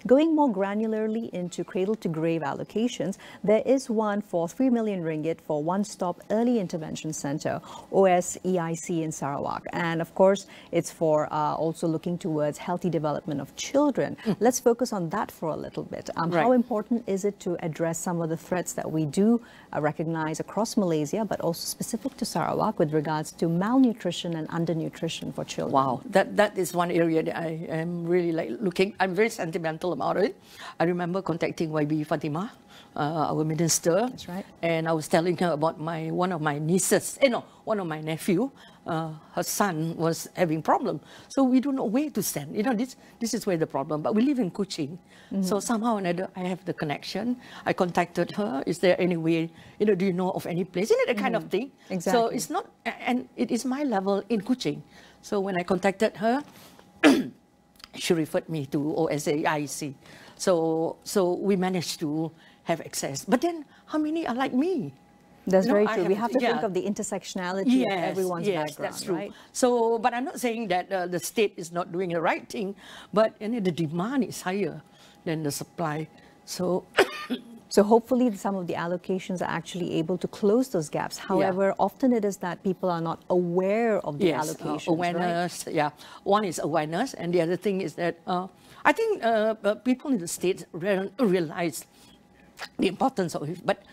Going more granularly into cradle-to-grave allocations, there is one for R3 million for One-Stop Early Intervention Centre, OSEIC in Sarawak. And of course, it's for also looking towards healthy development of children. Let's focus on that for a little bit. How important is it to address some of the threats that we do recognize across Malaysia, but also specific to Sarawak with regards to malnutrition and undernutrition for children? Wow, that is one area that I am really like looking. I'm very sentimental about it. I remember contacting YB Fatimah, our minister. That's right. And I was telling her about one of my nieces, one of my nephew. Her son was having problem. So we don't know where to send. You know, this is where the problem. But we live in Kuching. So somehow or another, I have the connection. I contacted her. Is there any way, you know, do you know of any place? You know, that kind of thing. Exactly. So it's not, and it is my level in Kuching. So when I contacted her, she referred me to OSAIC. So we managed to have access. But then, how many are like me? That's very true. We have to think of the intersectionality of everyone's background, that's true. right? So, but I'm not saying that the state is not doing the right thing, but the demand is higher than the supply. So, so hopefully some of the allocations are actually able to close those gaps. However, often it is that people are not aware of the allocations. Awareness, One is awareness, and the other thing is that I think people in the states realize the importance of it, but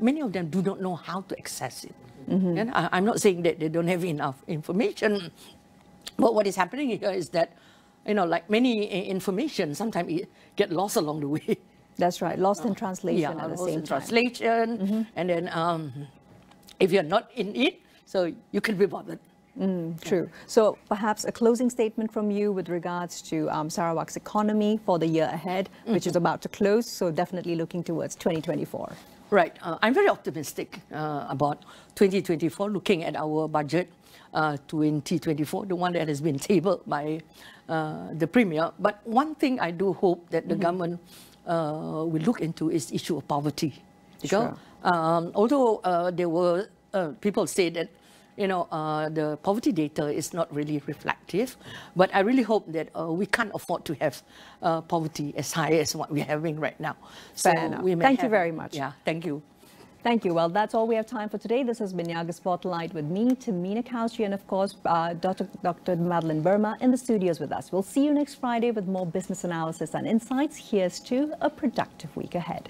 many of them do not know how to access it. And I'm not saying that they don't have enough information, but what is happening here is that, like many information, sometimes it get lost along the way. That's right, lost in translation at the same time. Translation, and then if you're not in it, so you can be bothered. True. So perhaps a closing statement from you with regards to Sarawak's economy for the year ahead, which is about to close, so definitely looking towards 2024. Right. I'm very optimistic about 2024, looking at our budget 2024, the one that has been tabled by the Premier. But one thing I do hope that the government will look into is the issue of poverty. Because, although there were people say that the poverty data is not really reflective, but I really hope that we can't afford to have poverty as high as what we're having right now. So thank you very much. Yeah, thank you. Thank you. Well, that's all we have time for today. This has been Niaga Spotlight with me, Tehmina, Kaoosji, and of course, Dr. Madeline Burma in the studios with us. We'll see you next Friday with more business analysis and insights. Here's to a productive week ahead.